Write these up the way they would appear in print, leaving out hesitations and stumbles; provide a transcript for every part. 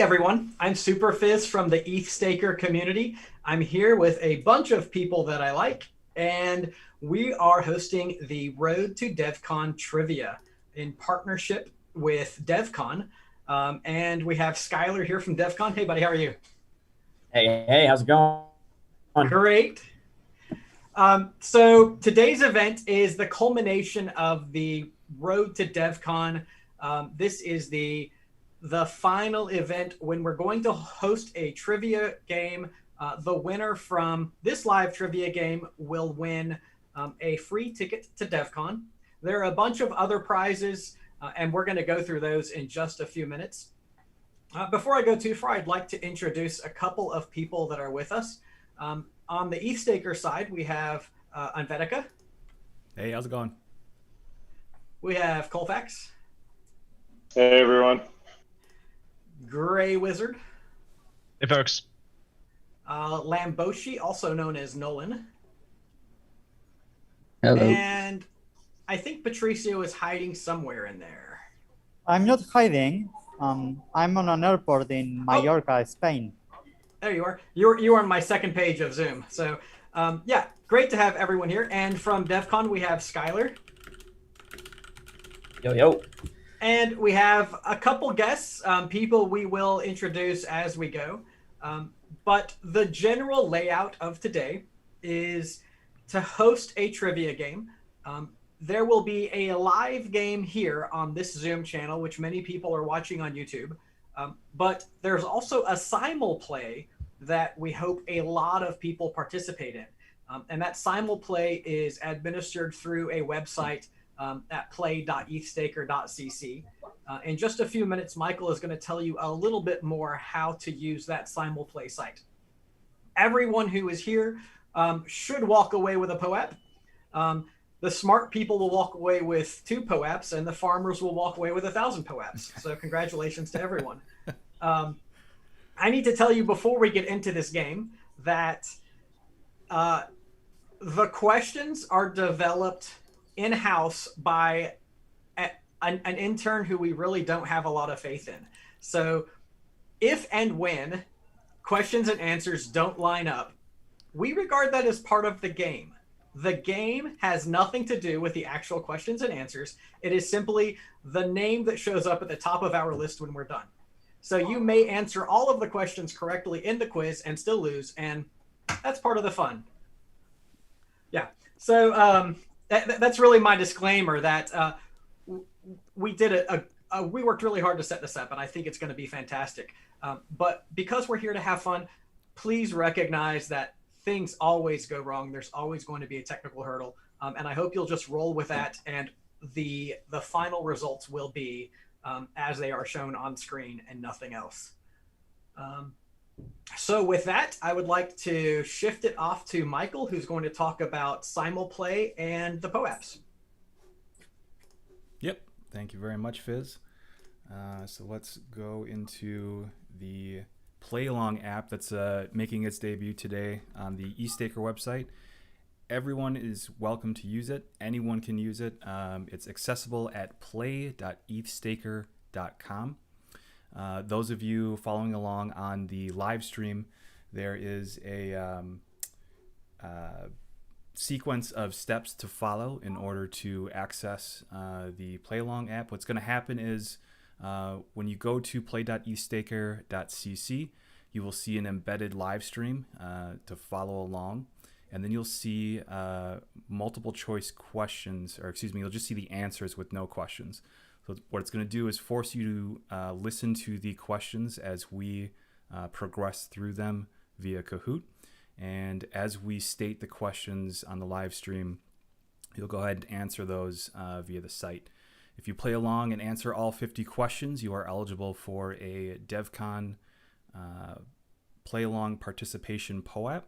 everyone, I'm Super Fizz from the EthStaker community. I'm here with a bunch of people that I like, and we are hosting the Road to Devcon Trivia in partnership with Devcon. And we have Skylar here from Devcon. Hey, buddy, how are you? Hey, how's it going? Great. So today's event is the culmination of the Road to Devcon. This is the final event when we're going to host a trivia game. The winner from this live trivia game will win a free ticket to Devcon. There are a bunch of other prizes, and we're going to go through those in just a few minutes. Before I go too far, I'd like to introduce a couple of people that are with us. On the EthStaker side, we have Anvetica. Hey, how's it going? We have Colfax. Hey, everyone. Gray Wizard. Hey, folks. Lamboshi, also known as Nolan. Hello. And I think Patricio is hiding somewhere in there. I'm not hiding. I'm on an airport in Mallorca, Spain. There you are. You are on my second page of Zoom. So, yeah, great to have everyone here. And from Devcon, we have Skylar. Yo. And we have a couple guests, people we will introduce as we go. But the general layout of today is to host a trivia game. There will be a live game here on this Zoom channel, which many people are watching on YouTube. But there's also a Simulplay that we hope a lot of people participate in. And that Simulplay is administered through a website at play.ethstaker.cc. In just a few minutes, Michael is going to tell you a little bit more how to use that Simulplay site. Everyone who is here should walk away with a POAP. The smart people will walk away with 2 POAPs, and the farmers will walk away with 1,000 POAPs. So congratulations to everyone. I need to tell you before we get into this game that the questions are developed in-house by an intern who we really don't have a lot of faith in. So if and when questions and answers don't line up, we regard that as part of the game. The game has nothing to do with the actual questions and answers. It is simply the name that shows up at the top of our list when we're done. So you may answer all of the questions correctly in the quiz and still lose, and that's part of the fun. Yeah, so that's really my disclaimer that we did we worked really hard to set this up, and I think it's going to be fantastic. But because we're here to have fun, please recognize that things always go wrong. There's always going to be a technical hurdle. And I hope you'll just roll with that. And the final results will be as they are shown on screen and nothing else. So with that, I would like to shift it off to Michael, who's going to talk about Simulplay and the POAPs. Yep. Thank you very much, Fizz. So let's go into the Play-Along app that's making its debut today on the EthStaker website. Everyone is welcome to use it. Anyone can use it. It's accessible at play.ethstaker.com. Those of you following along on the live stream, there is a sequence of steps to follow in order to access the Play-Along app. What's going to happen is when you go to play.ethstaker.cc, you will see an embedded live stream to follow along, and then you'll see multiple choice questions, or excuse me, you'll just see the answers with no questions. So what it's going to do is force you to listen to the questions as we progress through them via Kahoot. And as we state the questions on the live stream, you'll go ahead and answer those via the site. If you play along and answer all 50 questions, you are eligible for a Devcon Play-Along participation POAP,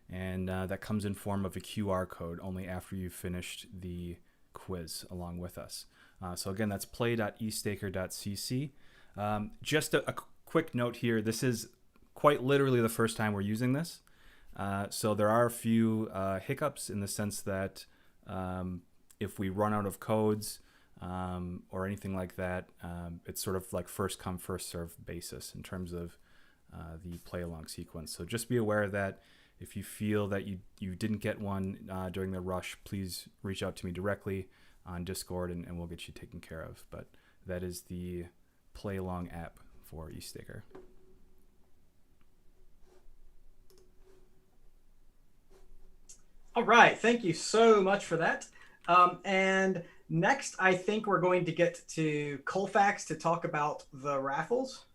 and that comes in form of a QR code only after you've finished the quiz along with us. So again, that's play.ethstaker.cc. Just a quick note here, this is quite literally the first time we're using this. So there are a few hiccups in the sense that if we run out of codes, or anything like that. It's sort of like first come, first serve basis in terms of the play along sequence. So just be aware of that. If you feel that you didn't get one during the rush, please reach out to me directly on Discord and we'll get you taken care of. But that is the play along app for EthStaker. All right, thank you so much for that. And next, I think we're going to get to Colfax to talk about the raffles.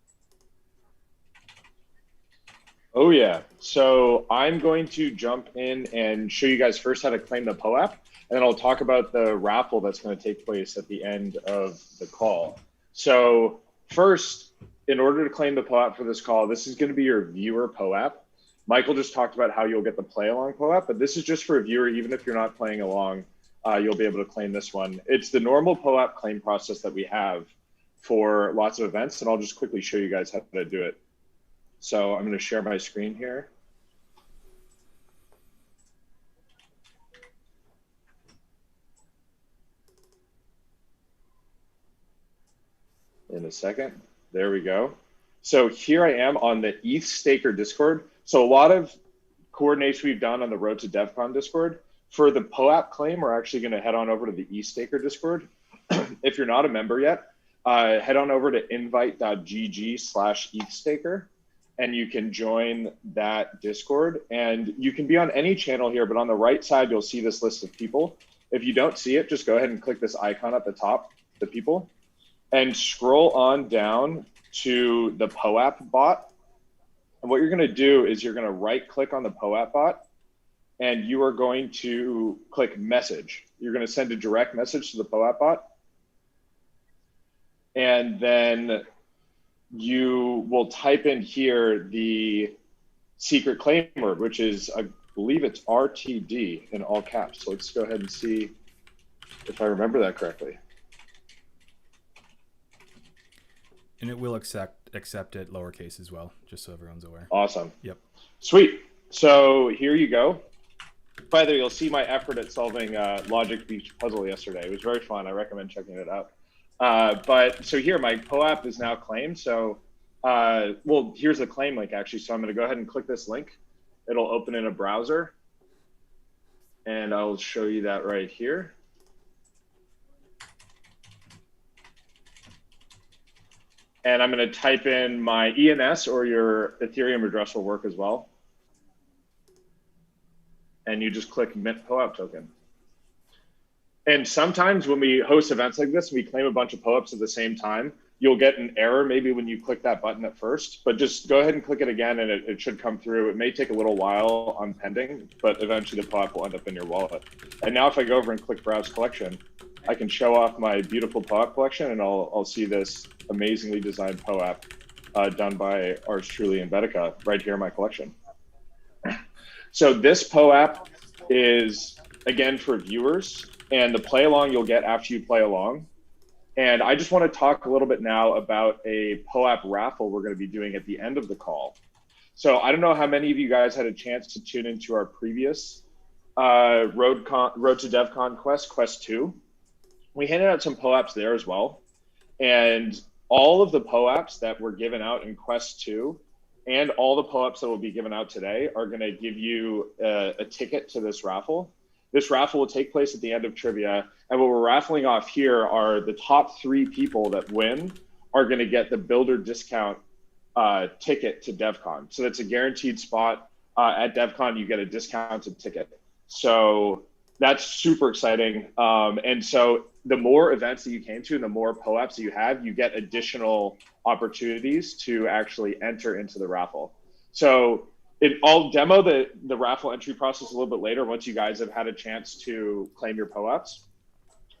Oh yeah. So I'm going to jump in and show you guys first how to claim the POAP, and then I'll talk about the raffle that's going to take place at the end of the call. So first, in order to claim the POAP for this call, this is going to be your viewer POAP. Michael just talked about how you'll get the play along POAP, but this is just for a viewer. Even if you're not playing along, you'll be able to claim this one. It's the normal POAP claim process that we have for lots of events, and I'll just quickly show you guys how to do it. So I'm going to share my screen here. In a second. There we go. So here I am on the EthStaker Discord. So a lot of coordination we've done on the Road to Devcon Discord. For the POAP claim, we're actually going to head on over to the EthStaker Discord. If you're not a member yet, head on over to invite.gg/EthStaker. And you can join that Discord. And you can be on any channel here, but on the right side, you'll see this list of people. If you don't see it, just go ahead and click this icon at the top, the people, and scroll on down to the POAP bot. And what you're going to do is you're going to right click on the POAP bot, and you are going to click message. You're going to send a direct message to the POAP bot. And then you will type in here the secret claim word, which is, I believe it's RTD in all caps. So let's go ahead and see if I remember that correctly. And it will accept it lowercase as well, just so everyone's aware. Awesome. Yep. Sweet. So here you go. By the way, you'll see my effort at solving Logic Beach puzzle yesterday. It was very fun. I recommend checking it out. But so here, my POAP is now claimed. So, well, here's the claim link actually. So I'm going to go ahead and click this link. It'll open in a browser. And I'll show you that right here. And I'm going to type in my ENS, or your Ethereum address will work as well. And you just click mint POAP token. And sometimes when we host events like this, we claim a bunch of POAPs at the same time. You'll get an error maybe when you click that button at first, but just go ahead and click it again and it should come through. It may take a little while on pending, but eventually the POAP will end up in your wallet. And now if I go over and click Browse Collection, I can show off my beautiful POAP collection, and I'll see this amazingly designed POAP done by ours truly in Devcon right here in my collection. So this POAP is, again, for viewers, and the play along you'll get after you play along. And I just want to talk a little bit now about a POAP raffle we're going to be doing at the end of the call. So I don't know how many of you guys had a chance to tune into our previous Road to Devcon Quest 2. We handed out some POAPs there as well. And all of the POAPs that were given out in Quest 2 and all the POAPs that will be given out today are going to give you a ticket to this raffle. This raffle will take place at the end of trivia. And what we're raffling off here are the top 3 people that win are going to get the builder discount ticket to Devcon. So that's a guaranteed spot at Devcon. You get a discounted ticket. So that's super exciting. And so the more events that you came to and the more POAPs that you have, you get additional opportunities to actually enter into the raffle. So I'll demo the raffle entry process a little bit later once you guys have had a chance to claim your POAPs.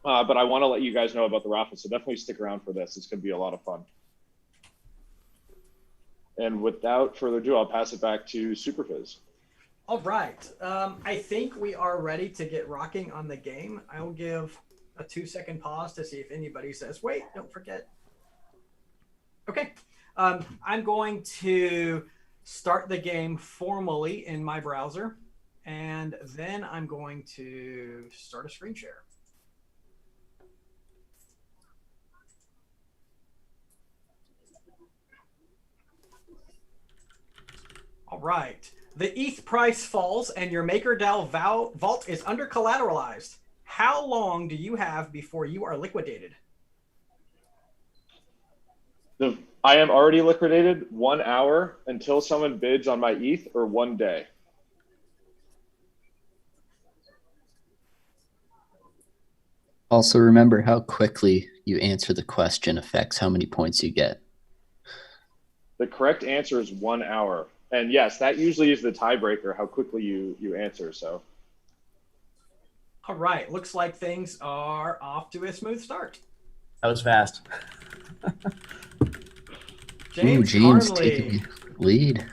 But I want to let you guys know about the raffle, so definitely stick around for this. It's going to be a lot of fun. And without further ado, I'll pass it back to Superfizz. All right. I think we are ready to get rocking on the game. I'll give a 2-second pause to see if anybody says, wait, don't forget. Okay. I'm going to start the game formally in my browser, and then I'm going to start a screen share. All right. The ETH price falls and your MakerDAO vault is under collateralized. How long do you have before you are liquidated? I am already liquidated 1 hour until someone bids on my ETH, or 1 day. Also, remember how quickly you answer the question affects how many points you get. The correct answer is 1 hour. And yes, that usually is the tiebreaker, how quickly you answer. So. All right. Looks like things are off to a smooth start. That was fast. James James Conley, taking the lead.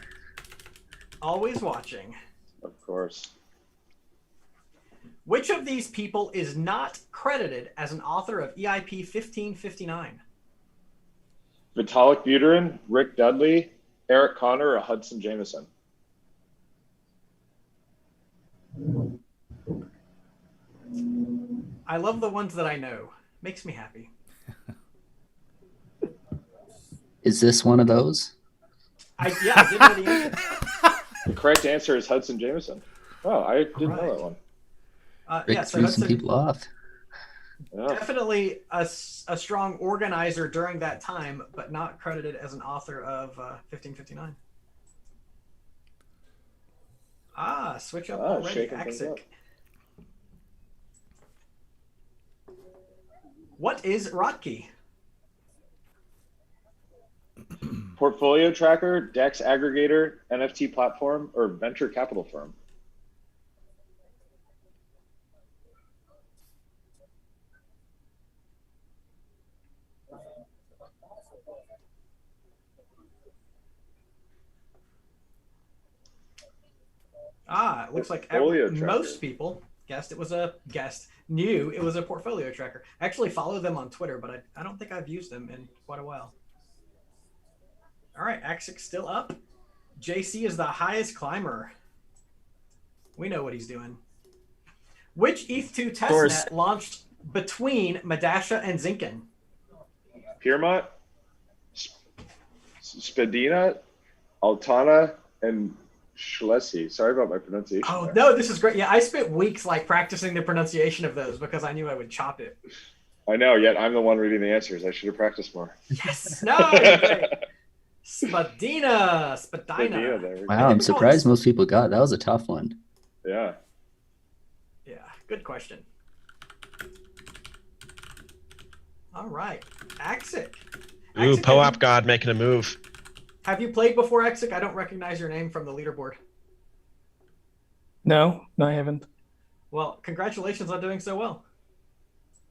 always watching. Of course. Which of these people is not credited as an author of EIP 1559? Vitalik Buterin, Rick Dudley, Eric Connor, or Hudson Jameson? I love the ones that I know. Makes me happy. Is this one of those? I did know the answer. The correct answer is Hudson Jameson. Oh, I didn't know that one. Rick So threw some Hudson, people off. Yeah. definitely a strong organizer during that time, but not credited as an author of 1559. Switch up already. Shaking things up. Axic. What is Rotkey? Portfolio tracker, DEX aggregator, NFT platform, or venture capital firm? It looks like Portfolio tracker. most people knew it was a portfolio tracker. I actually follow them on Twitter, but I don't think I've used them in quite a while. All right, Axic's still up. JC is the highest climber. We know what he's doing. Which ETH2 testnet launched between Madasha and Zinken? Piermont, Spadina, Altana, and Schlessie. Sorry about my pronunciation. Oh, there. no, this is great. Yeah, I spent weeks practicing the pronunciation of those because I knew I would chop it. I know, yet I'm the one reading the answers. I should have practiced more. Yes. No. Great. Spadina. Spadina, there we go. Wow, I'm surprised most people got. That was a tough one. Yeah. Yeah, good question. All right, Axic. Ooh, Axic, POAP God making a move. have you played before, Axic? I don't recognize your name from the leaderboard. No, I haven't. Well, congratulations on doing so well.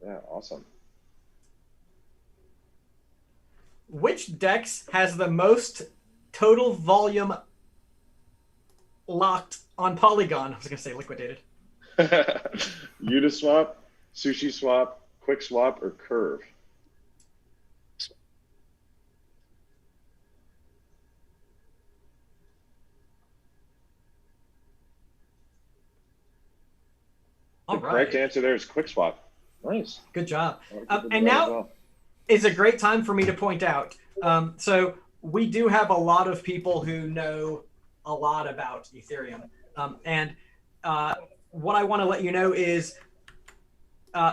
Yeah, awesome. Which DEX has the most total volume locked on Polygon? I was going to say liquidated. Uniswap, SushiSwap, QuickSwap, or Curve? All The right. correct answer there is QuickSwap. Nice. Good job. And And now is a great time for me to point out. So we do have a lot of people who know a lot about Ethereum. What I want to let you know is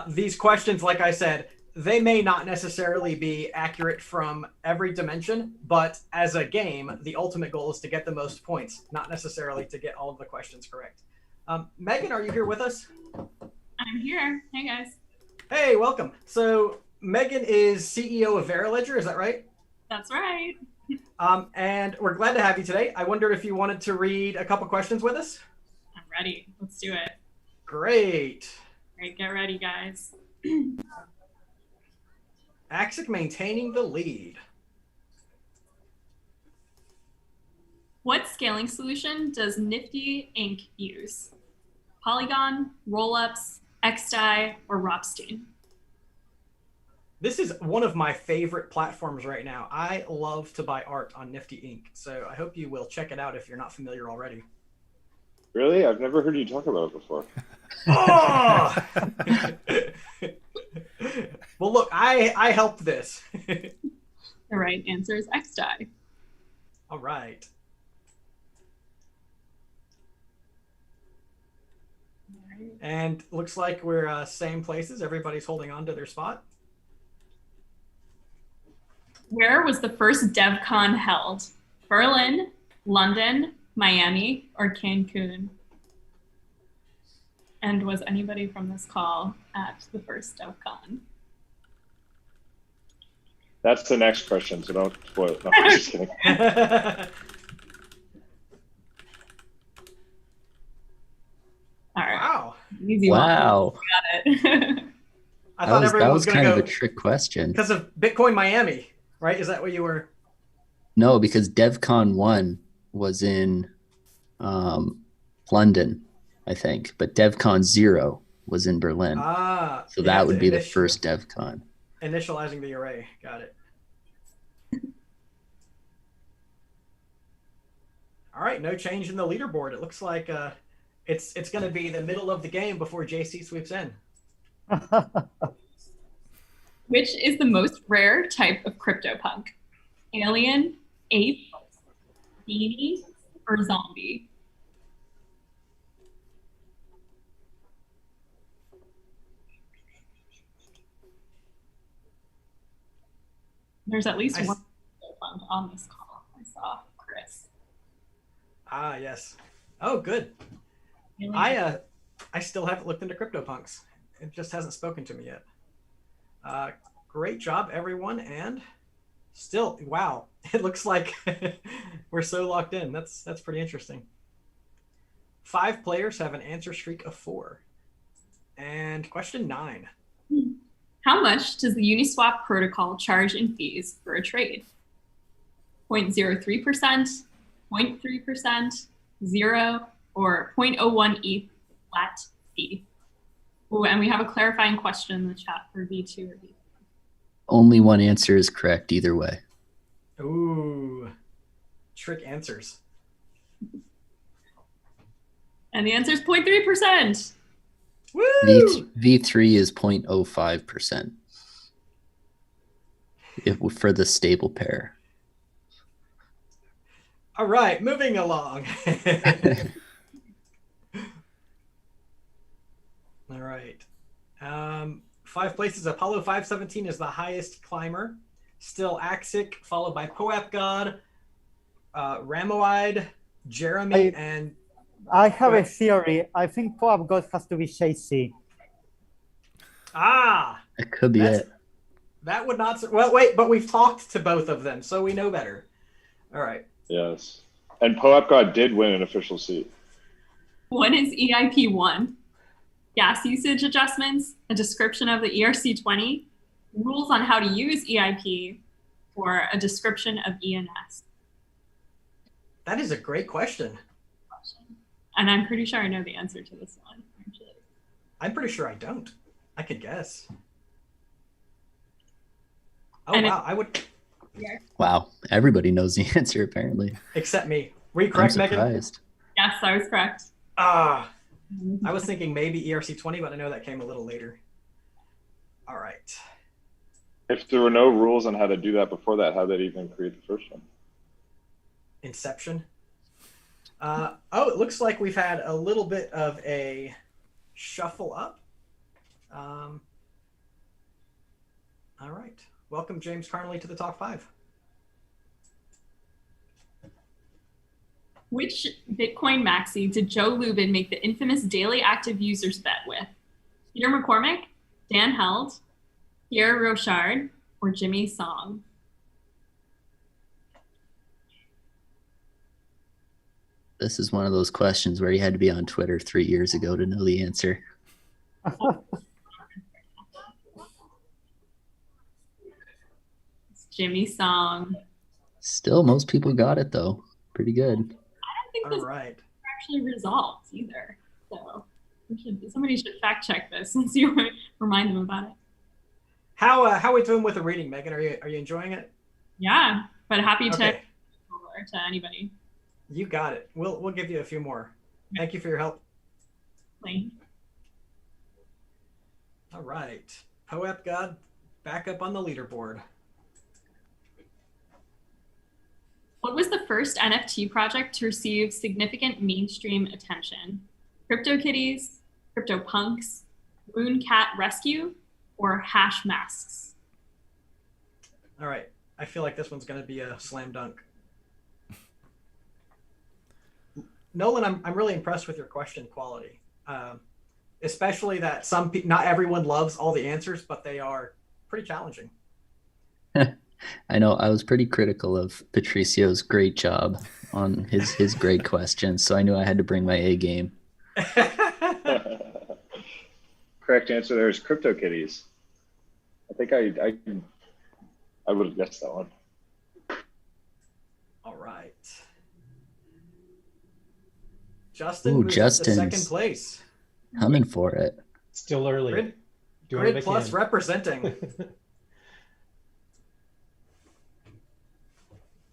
these questions, like I said, they may not necessarily be accurate from every dimension, but as a game, the ultimate goal is to get the most points, not necessarily to get all of the questions correct. Megan, are you here with us? I'm here. Hey, guys. Hey, welcome. So Megan is CEO of Veriledger, is that right? That's right. And we're glad to have you today. I wondered if you wanted to read a couple questions with us. I'm ready. Let's do it. Great. All right, get ready, guys. Axic maintaining the lead. What scaling solution does Nifty Inc. use? Polygon, Rollups, XDAI, or Ropstein? This is one of my favorite platforms right now. I love to buy art on Nifty Inc. So I hope you will check it out if you're not familiar already. Really? I've never heard you talk about it before. Oh! Well, look, I helped this. The right answer is XDAI. All right. And looks like we're same places. Everybody's holding on to their spot. Where was the first Devcon held? Berlin, London, Miami, or Cancun? And was anybody from this call at the first Devcon? That's the next question, so don't spoil it. No, I'm just kidding. All right. Wow. Easy Wow. one. Got it. I thought That everyone was was going kind to of go a trick question. because of Bitcoin Miami, right? Is that what you were? No, because DevCon 1 was in London, I think, but DevCon 0 was in Berlin. Ah. So you that have would to be the first DevCon. Initializing the array. Got it. All right, no change in the leaderboard. It looks like it's going to be the middle of the game before JC sweeps in. Which is the most rare type of CryptoPunk? Alien, ape, beanie, or zombie? There's at least one CryptoPunk on this call. I saw Chris. Ah, yes. Oh, good. Alien. I still haven't looked into CryptoPunks. It just hasn't spoken to me yet. Great job, everyone, and still, wow, it looks like we're so locked in. That's pretty interesting. 5 players have an answer streak of 4. And question 9. How much does the Uniswap protocol charge in fees for a trade? 0.03%, 0.3%, 0, or 0.01 ETH flat fee? Ooh, and we have a clarifying question in the chat for V2 or V3. Only one answer is correct either way. Ooh, trick answers. And the answer is 0.3%. Woo! V3 is 0.05% for the stable pair. All right, moving along. All right. 5 places. Apollo 517 is the highest climber. Still Axic, followed by Poeap God, Ramoide, Jeremy, and... I have a theory. I think POAP God has to be Chasey. Ah! It could be it. That would not... Well, wait, but we've talked to both of them, so we know better. All right. Yes. And Poeap God did win an official seat. What is EIP1? Gas usage adjustments, a description of the ERC20, rules on how to use EIP, or a description of ENS? That is a great question. And I'm pretty sure I know the answer to this one, actually. I'm pretty sure I don't. I could guess. Oh, And wow. I would... Yeah. Wow. Everybody knows the answer, apparently. Except me. Were you I'm correct, Megan? surprised. Yes, I was correct. Ah. I was thinking maybe ERC20, but I know that came a little later. All right. If there were no rules on how to do that before that, how did they even create the first one? Inception. Oh, it looks like we've had a little bit of a shuffle up. All right. Welcome, James Carnley, to the top 5. Which Bitcoin maxi did Joe Lubin make the infamous daily active users bet with? Peter McCormick, Dan Held, Pierre Rochard, or Jimmy Song? This is one of those questions where you had to be on Twitter 3 years ago to know the answer. It's Jimmy Song. Still, most people got it, though. Pretty good. I don't think this All right. is actually resolved either. So somebody should fact check this and see what, remind them about it. How are we doing with the reading, Megan? Are you enjoying it? Yeah, but happy to Okay. to anybody. You got it. We'll give you a few more. Thank you for your help. Like, All right. Poeap God back up on the leaderboard. what was the first NFT project to receive significant mainstream attention? CryptoKitties, CryptoPunks, Mooncat Rescue, or Hash Masks? All right. I feel like this one's going to be a slam dunk. Nolan, I'm really impressed with your question quality, especially that not everyone loves all the answers, but they are pretty challenging. I know I was pretty critical of Patricio's great job on his great questions, so I knew I had to bring my A game. Correct answer there is CryptoKitties. I think I would have guessed that one. All right. Justin Ooh, moves up to second place. Coming for it. Still early. Grid Plus representing.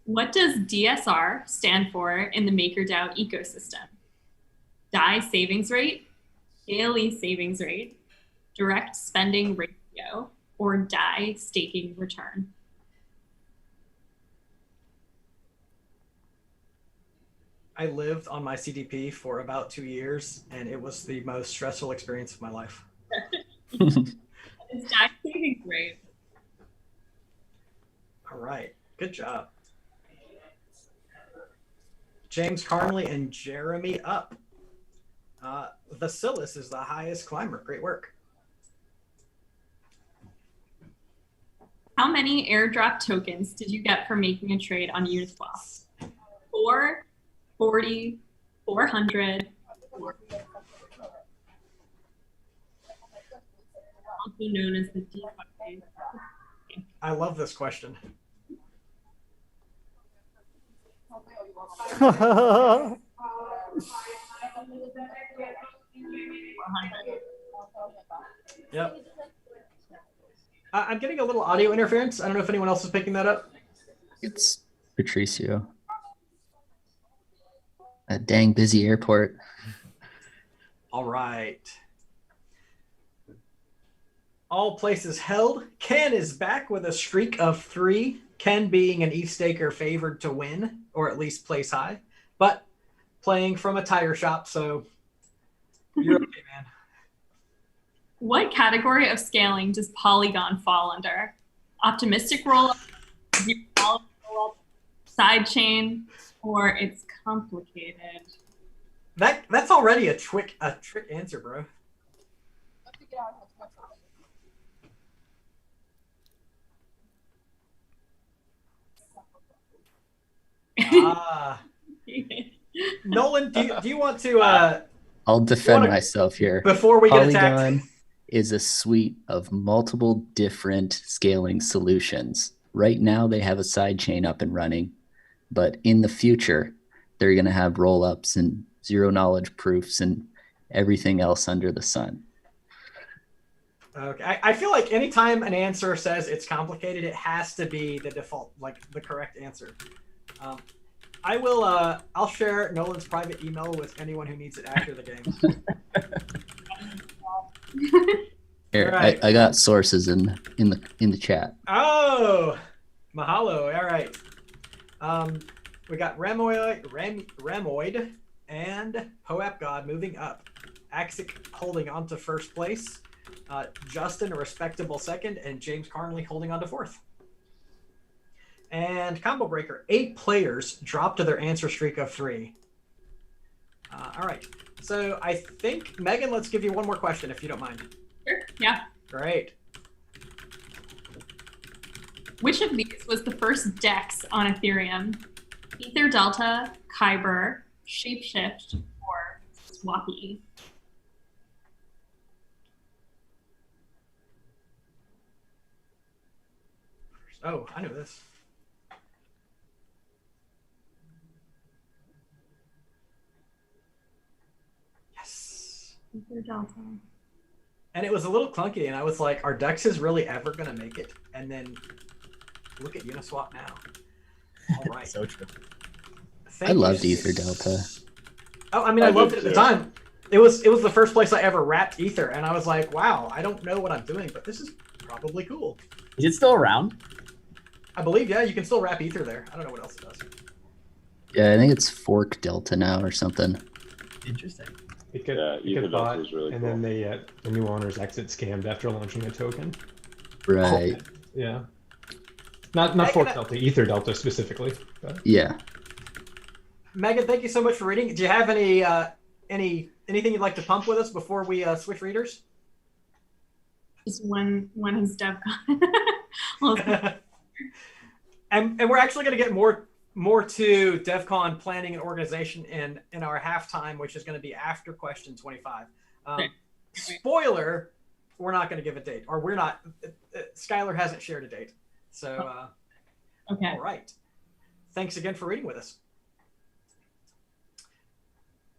What does DSR stand for in the MakerDAO ecosystem? DAI savings rate, daily savings rate, direct spending ratio, or DAI staking return? I lived on my CDP for about 2 years, and it was the most stressful experience of my life. It's DAI savings rate. All right. Good job. James Carnley and Jeremy up. Vasilis is the highest climber. Great work. How many airdrop tokens did you get for making a trade on Uniswap? 4, 40, 400, or also known as the DeFi. I love this question. Yep. I'm getting a little audio interference. I don't know if anyone else is picking that up. It's Patricio. A dang busy airport. All right. All places held. Ken is back with a streak of 3. Ken being an EthStaker favored to win, or at least place high, but playing from a tire shop, so you're okay, man. What category of scaling does Polygon fall under? Optimistic rollup, roll-up, sidechain, or it's complicated? That's already a trick answer, bro. Nolan, do you want to? I'll defend myself here. Before we get attacked. Polygon is a suite of multiple different scaling solutions. Right now, they have a sidechain up and running, but in the future, they're going to have roll-ups and zero-knowledge proofs and everything else under the sun. Okay, I feel like anytime an answer says it's complicated, it has to be the default, like the correct answer. I'll share Nolan's private email with anyone who needs it after the game. Here, right. I got sources in the chat. Oh, mahalo! All right, we got Ramoid and Poeap God moving up. Axic holding on to first place. Justin a respectable second, and James Carnley holding on to fourth. And Combo Breaker, 8 players dropped to their answer streak of 3. All right. So I think, Megan, let's give you one more question, if you don't mind. Sure. Yeah. Great. Which of these was the first DEX on Ethereum? Ether Delta, Kyber, Shapeshift, or Swappy? Oh, I know this. And it was a little clunky, and I was like, are DEXs really ever going to make it? And then look at Uniswap now. All right. So true. I loved Ether Delta. Oh, I mean, I loved it at the time. It was the first place I ever wrapped Ether, and I was like, wow, I don't know what I'm doing, but this is probably cool. Is it still around? I believe, yeah, you can still wrap Ether there. I don't know what else it does. Yeah, I think it's Fork Delta now or something. Interesting. It could, Yeah, it Ether could Delta bot, was really and cool. then the new owners exit scammed after launching a token. Right. Yeah. Not Fork Delta, Ether Delta specifically. But. Yeah. Megan, thank you so much for reading. Do you have anything you'd like to pump with us before we switch readers? Just when is Devcon? Well, and we're actually going to get more to Devcon planning and organization in our halftime, which is going to be after question 25. Spoiler, we're not going to give a date, or we're not. Skylar hasn't shared a date. So, okay. All right. Thanks again for reading with us.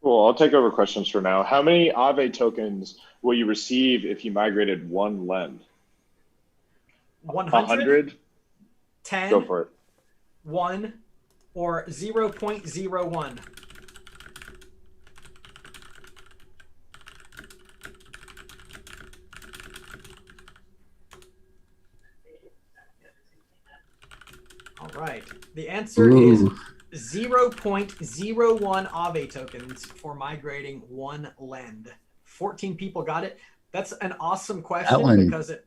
Cool. I'll take over questions for now. How many Aave tokens will you receive if you migrated one lend? 100? 100? 10? Go for it. 1 or 0.01? All right. The answer is 0.01 Aave tokens for migrating one lend. 14 people got it. That's an awesome question because it,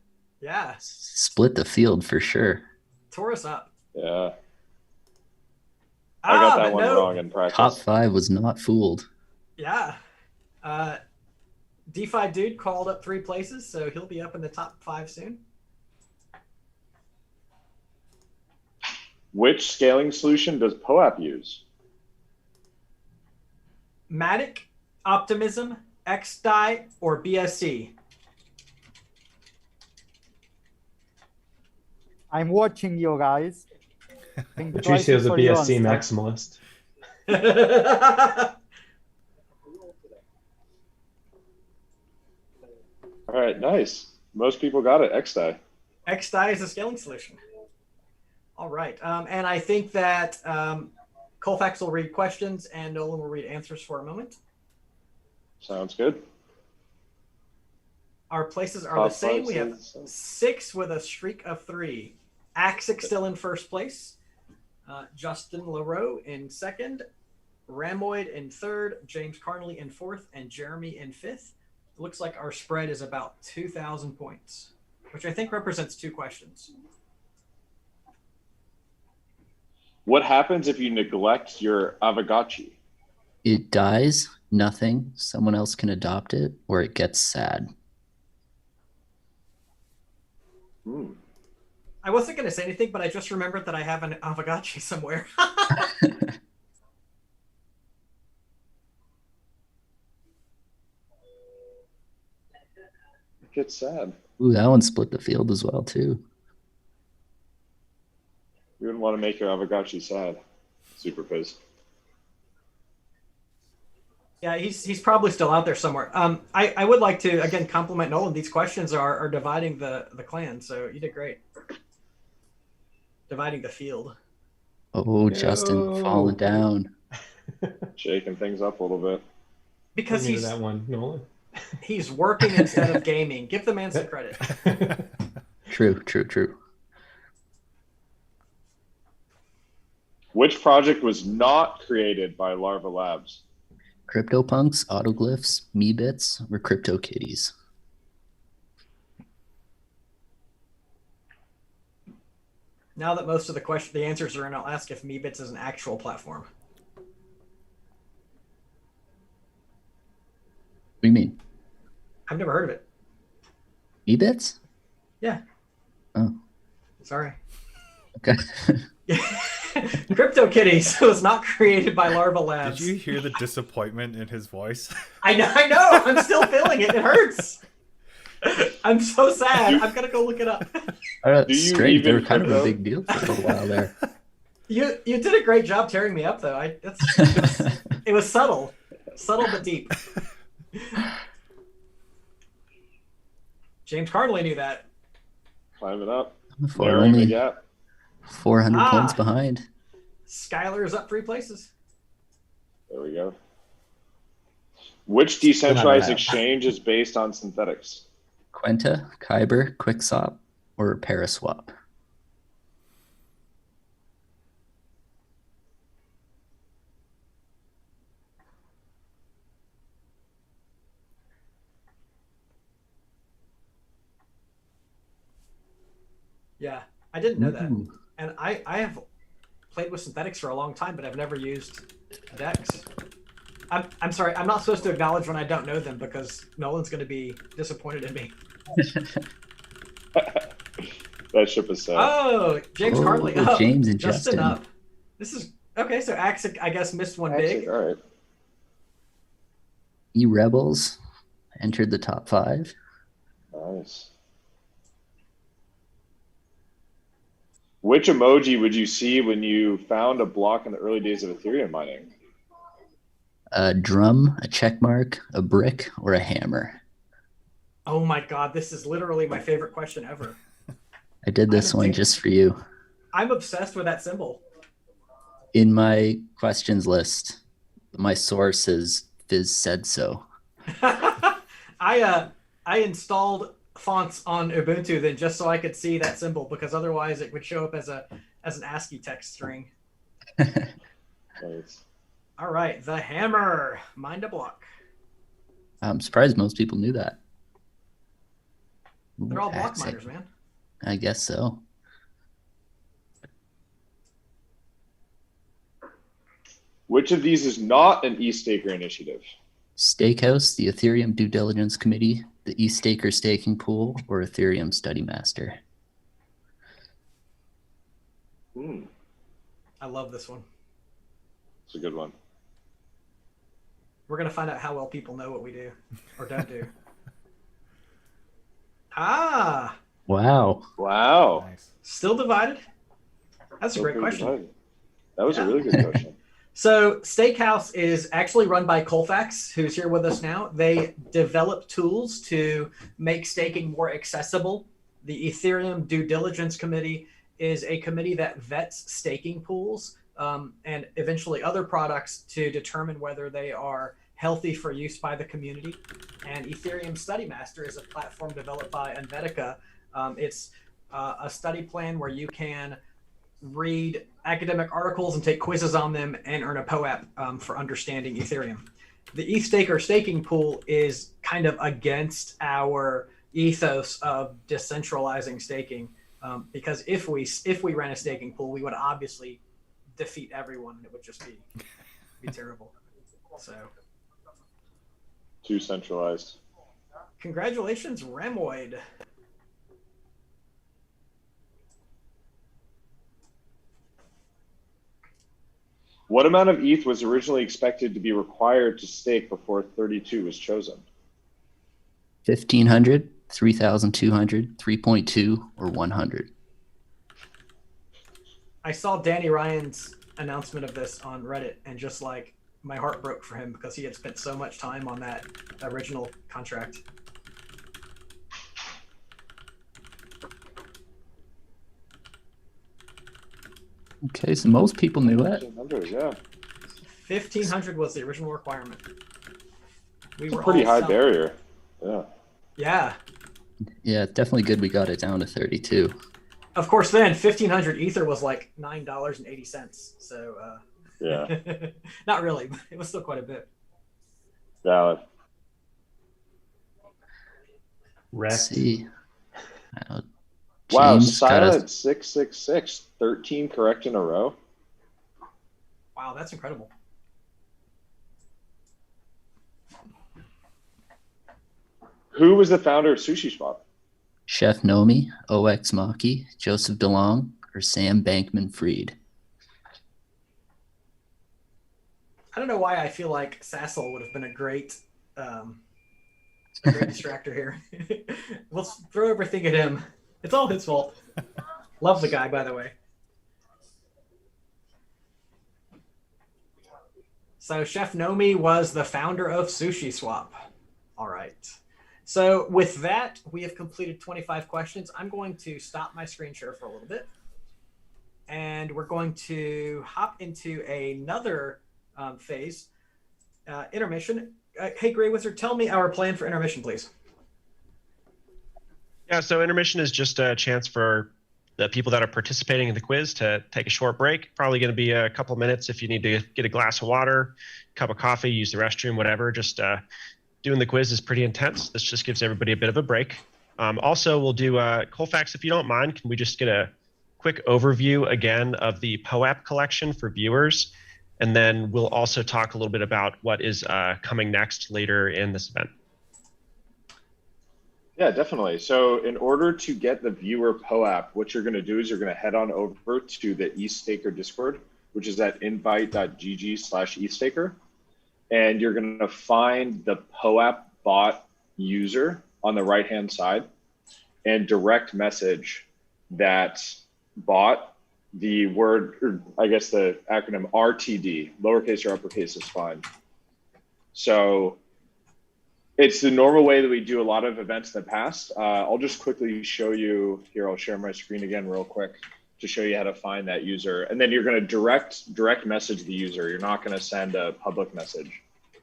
split the field for sure. Tore us up. Yeah. I got that one wrong in practice. Top 5 was not fooled. Yeah. DeFi Dude called up 3 places, so he'll be up in the top 5 soon. Which scaling solution does POAP use? Matic, Optimism, XDAI, or BSC? I'm watching you guys. Patricio is a BSC maximalist. All right, nice. Most people got it. XDAI. XDAI is a scaling solution. All right. And I think that Colfax will read questions and Nolan will read answers for a moment. Sounds good. Our places are the same. We have 6 with a streak of 3. Axic still in first place. Justin LaRoe in second. Ramoid in third. James Carnley in fourth. And Jeremy in fifth. It looks like our spread is about 2,000 points, which I think represents 2 questions. What happens if you neglect your Aavegotchi? It dies, nothing. Someone else can adopt it, or it gets sad. I wasn't going to say anything, but I just remembered that I have an Aavegotchi somewhere. It gets sad. Ooh, that one split the field as well, too. You wouldn't want to make your Aavegotchi sad. Super Piz. Yeah, he's probably still out there somewhere. I would like to, again, compliment Nolan. These questions are dividing the clan, so you did great. Dividing the field. Oh, Justin falling down. Shaking things up a little bit. Because he's that one, Nolan. He's working instead of gaming. Give the man some credit. True. Which project was not created by Larva Labs? CryptoPunks, Autoglyphs, Meebits, or CryptoKitties? Now that most of the answers are in, I'll ask if Meebits is an actual platform. What do you mean? I've never heard of it. Meebits? Yeah. Oh. Sorry. Okay. CryptoKitties was not created by Larva Labs. Did you hear the disappointment in his voice? I know. I'm still feeling it. It hurts. I'm so sad. I'm gonna go look it up. Strange. They were kind of a big deal for a little while there. You did a great job tearing me up, though. It was subtle but deep. James Carnley knew that. Climbing up. Narrowing the gap. 400 points behind. Skylar is up 3 places. There we go. Which decentralized exchange is based on synthetics? Quenta, Kyber, Quickswap, or Paraswap? Yeah, I didn't know that. Ooh. And I have played with synthetics for a long time, but I've never used Dex. I'm sorry, I'm not supposed to acknowledge when I don't know them because Nolan's going to be disappointed in me. That ship is set. Oh, James Hartley up. James and Justin Justin up. This is okay. So Axic, I guess, missed one big. All right. E-Rebels entered the top 5. Nice. Which emoji would you see when you found a block in the early days of Ethereum mining? A drum, a check mark, a brick, or a hammer? Oh my God, this is literally my favorite question ever. I did this one just for you. I'm obsessed with that symbol. In my questions list, my source is Fizz said so. I installed fonts on Ubuntu then just so I could see that symbol because otherwise it would show up as an ASCII text string. Nice. All right, the hammer, mind a block. I'm surprised most people knew that. They're all block Axic. miners, man. I guess so. Which of these is not an EthStaker initiative? Stakehouse, the Ethereum Due Diligence Committee, the EthStaker Staking Pool, or Ethereum Study Master? I love this one. It's a good one. We're going to find out how well people know what we do or don't do. Ah, Wow. Wow. Nice. still divided? That's a great Pretty question. divided. That was a really good question. So Stakehouse is actually run by Colfax, who's here with us now. They develop tools to make staking more accessible. The Ethereum Due Diligence Committee is a committee that vets staking pools and eventually other products to determine whether they are healthy for use by the community. And Ethereum Study Master is a platform developed by Envetica. It's a study plan where you can read academic articles and take quizzes on them and earn a POAP for understanding Ethereum. The EthStaker staking pool is kind of against our ethos of decentralizing staking because if we ran a staking pool, we would obviously defeat everyone and it would just be terrible. So Too centralized. congratulations, Remoid. What amount of ETH was originally expected to be required to stake before 32 was chosen? 1,500, 3,200, 3.2, or 100? I saw Danny Ryan's announcement of this on Reddit and just like my heart broke for him because he had spent so much time on that original contract. Okay, so most people knew that. 1,500, yeah. 1,500 was the original requirement. We It's a were pretty all high selling- barrier. Yeah. Yeah. Yeah, it's definitely good we got it down to 32. Of course, then 1,500 Ether was like $9.80. So, Yeah. not really, but it was still quite a bit. Valid. Let's see. Wow, James got a- Silent 666, 13 correct in a row. Wow, that's incredible. Who was the founder of Sushi Swap? Chef Nomi, OX Maki, Joseph DeLong, or Sam Bankman-Fried? I don't know why I feel like Sassel would have been a great distractor here. Let's throw everything at him. It's all his fault. Love the guy, by the way. So Chef Nomi was the founder of Sushi Swap. All right. So with that, we have completed 25 questions. I'm going to stop my screen share for a little bit. And we're going to hop into another phase, intermission. Hey, Grey Wizard, tell me our plan for intermission, please. Yeah, so intermission is just a chance for the people that are participating in the quiz to take a short break. Probably going to be a couple minutes if you need to get a glass of water, cup of coffee, use the restroom, whatever. Just doing the quiz is pretty intense. This just gives everybody a bit of a break. Also, we'll do Colfax, if you don't mind, can we just get a quick overview again of the POAP collection for viewers? And then we'll also talk a little bit about what is coming next later in this event. Yeah, definitely. So in order to get the viewer POAP, what you're going to do is you're going to head on over to the EthStaker Discord, which is at invite.gg/EthStaker. And you're going to find the POAP bot user on the right-hand side and direct message that bot the word, or I guess the acronym RTD, lowercase or uppercase is fine. So it's the normal way that we do a lot of events in the past. I'll just quickly show you here. I'll share my screen again real quick to show you how to find that user. And then you're going to direct message the user. You're not going to send a public message.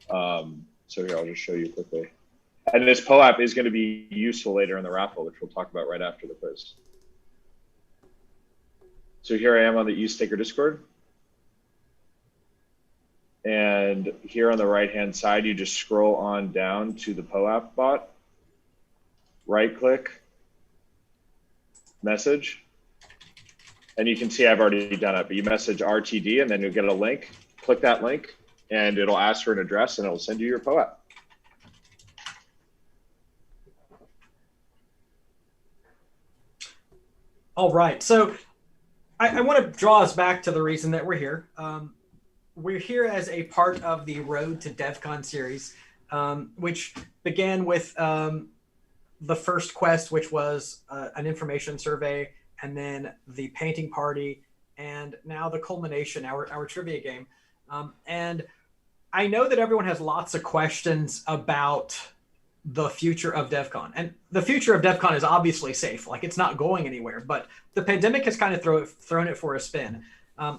So here, I'll just show you quickly. And this POAP is going to be useful later in the raffle, which we'll talk about right after the quiz. So here I am on the EthStaker Discord. And here on the right-hand side, you just scroll on down to the POAP bot, right-click, message, and you can see I've already done it, but you message RTD, and then you'll get a link. Click that link, and it'll ask for an address, and it'll send you your POAP. All right, so I want to draw us back to the reason that we're here. We're here as a part of the Road to Devcon series, which began with the first quest, which was an information survey, and then the painting party, and now the culmination, our trivia game. And I know that everyone has lots of questions about the future of Devcon. And the future of Devcon is obviously safe. Like, it's not going anywhere, but the pandemic has kind of thrown it for a spin.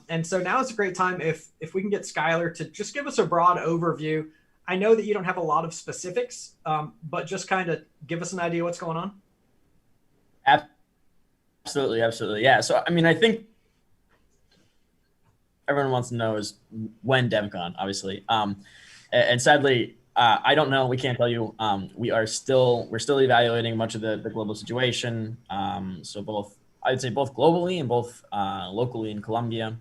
And so now is a great time if we can get Skylar to just give us a broad overview. I know that you don't have a lot of specifics, but just kind of give us an idea what's going on. Absolutely, absolutely. Yeah. So, I mean, I think everyone wants to know is when Devcon, obviously. And sadly, I don't know. We can't tell you. We're still evaluating much of the global situation. So I'd say both globally and both locally in Colombia,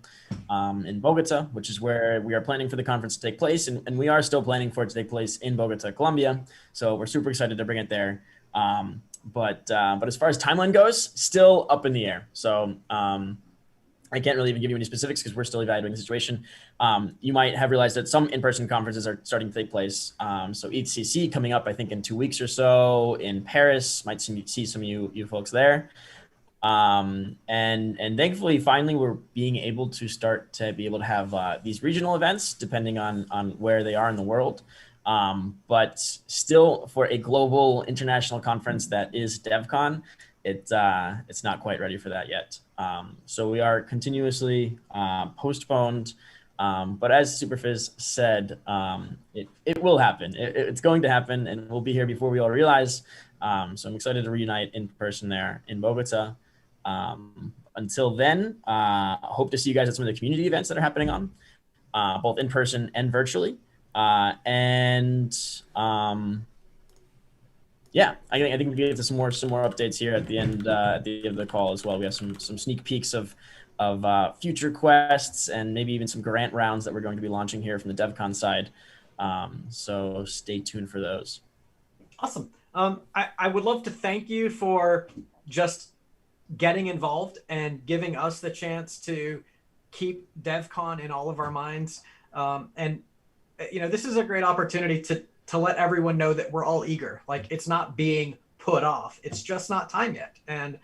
in Bogota, which is where we are planning for the conference to take place. And we are still planning for it to take place in Bogota, Colombia. So we're super excited to bring it there. But as far as timeline goes, still up in the air. So I can't really even give you any specifics because we're still evaluating the situation. You might have realized that some in-person conferences are starting to take place. So EthCC coming up, I think, in 2 weeks or so in Paris. Might see some of you folks there. And thankfully, finally, we're being able to start to be able to have these regional events, depending on where they are in the world. But still, for a global international conference that is Devcon, it's not quite ready for that yet. So we are continuously postponed. But as Superfizz said, it will happen. It's going to happen, and we'll be here before we all realize. So I'm excited to reunite in person there in Bogota. Until then, hope to see you guys at some of the community events that are happening on, both in person and virtually. Yeah, I think we get to some more updates here at the end of the call as well. We have some sneak peeks of future quests and maybe even some grant rounds that we're going to be launching here from the Devcon side. So stay tuned for those. Awesome. I would love to thank you for just getting involved and giving us the chance to keep Devcon in all of our minds. And this is a great opportunity to let everyone know that we're all eager. Like, it's not being put off. It's just not time yet. And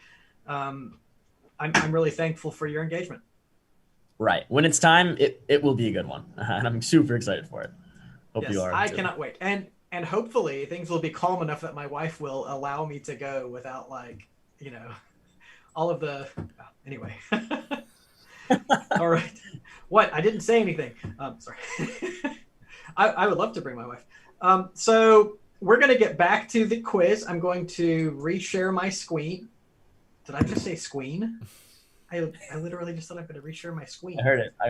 I'm really thankful for your engagement. Right. When it's time, it will be a good one. And I'm super excited for it. Hope yes, you are. I cannot wait. And hopefully things will be calm enough that my wife will allow me to go without, like, all of the, anyway. All right. What? I didn't say anything. Sorry. I would love to bring my wife. So we're going to get back to the quiz. I'm going to reshare my screen. Did I just say screen? I literally just said I'm going to reshare my screen. I heard it. I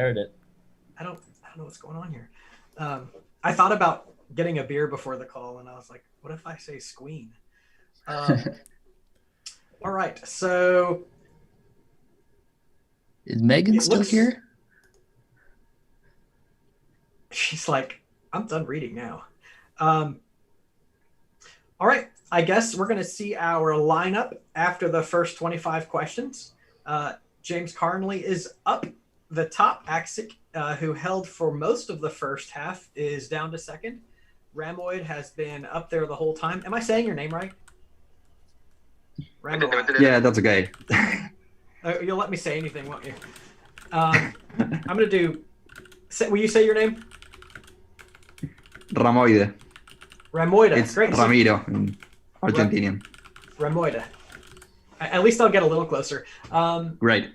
don't know what's going on here. I thought about getting a beer before the call, and I was like, what if I say squeen? All right. So Is Megan It still looks- here? she's like, I'm done reading now. All right. I guess we're going to see our lineup after the first 25 questions. James Carnley is up the top. Axic, who held for most of the first half, is down to second. Ramoid has been up there the whole time. Am I saying your name right? Ramoid. Yeah, that's okay. You'll let me say anything, won't you? I'm going to do... Will you say your name? Ramoide. Ramoida. It's Great. Ramiro in Argentinian. Ramoida. At least I'll get a little closer. Great.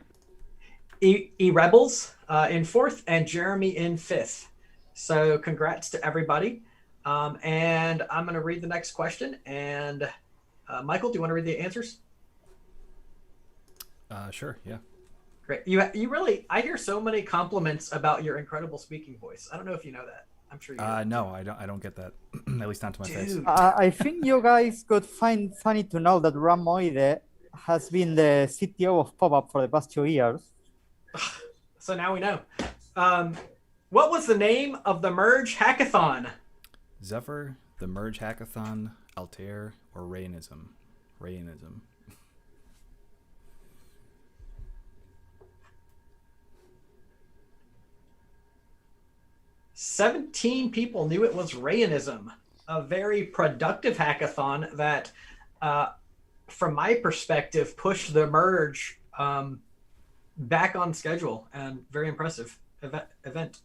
E Rebels in fourth and Jeremy in fifth. So congrats to everybody. And I'm going to read the next question. And Michael, do you want to read the answers? Sure, yeah. Great. You really, I hear so many compliments about your incredible speaking voice. I don't know if you know that. I'm sure you do. No, I don't get that. At least not to my face. I think you guys could find funny to know that Ramoide has been the CTO of POAP for the past 2 years. So now we know. What was the name of the Merge Hackathon? Zephyr, the Merge Hackathon, Altair, or Rayanism? Rayanism. 17 people knew it was Rayanism, a very productive hackathon that, from my perspective, pushed the merge back on schedule, and very impressive event.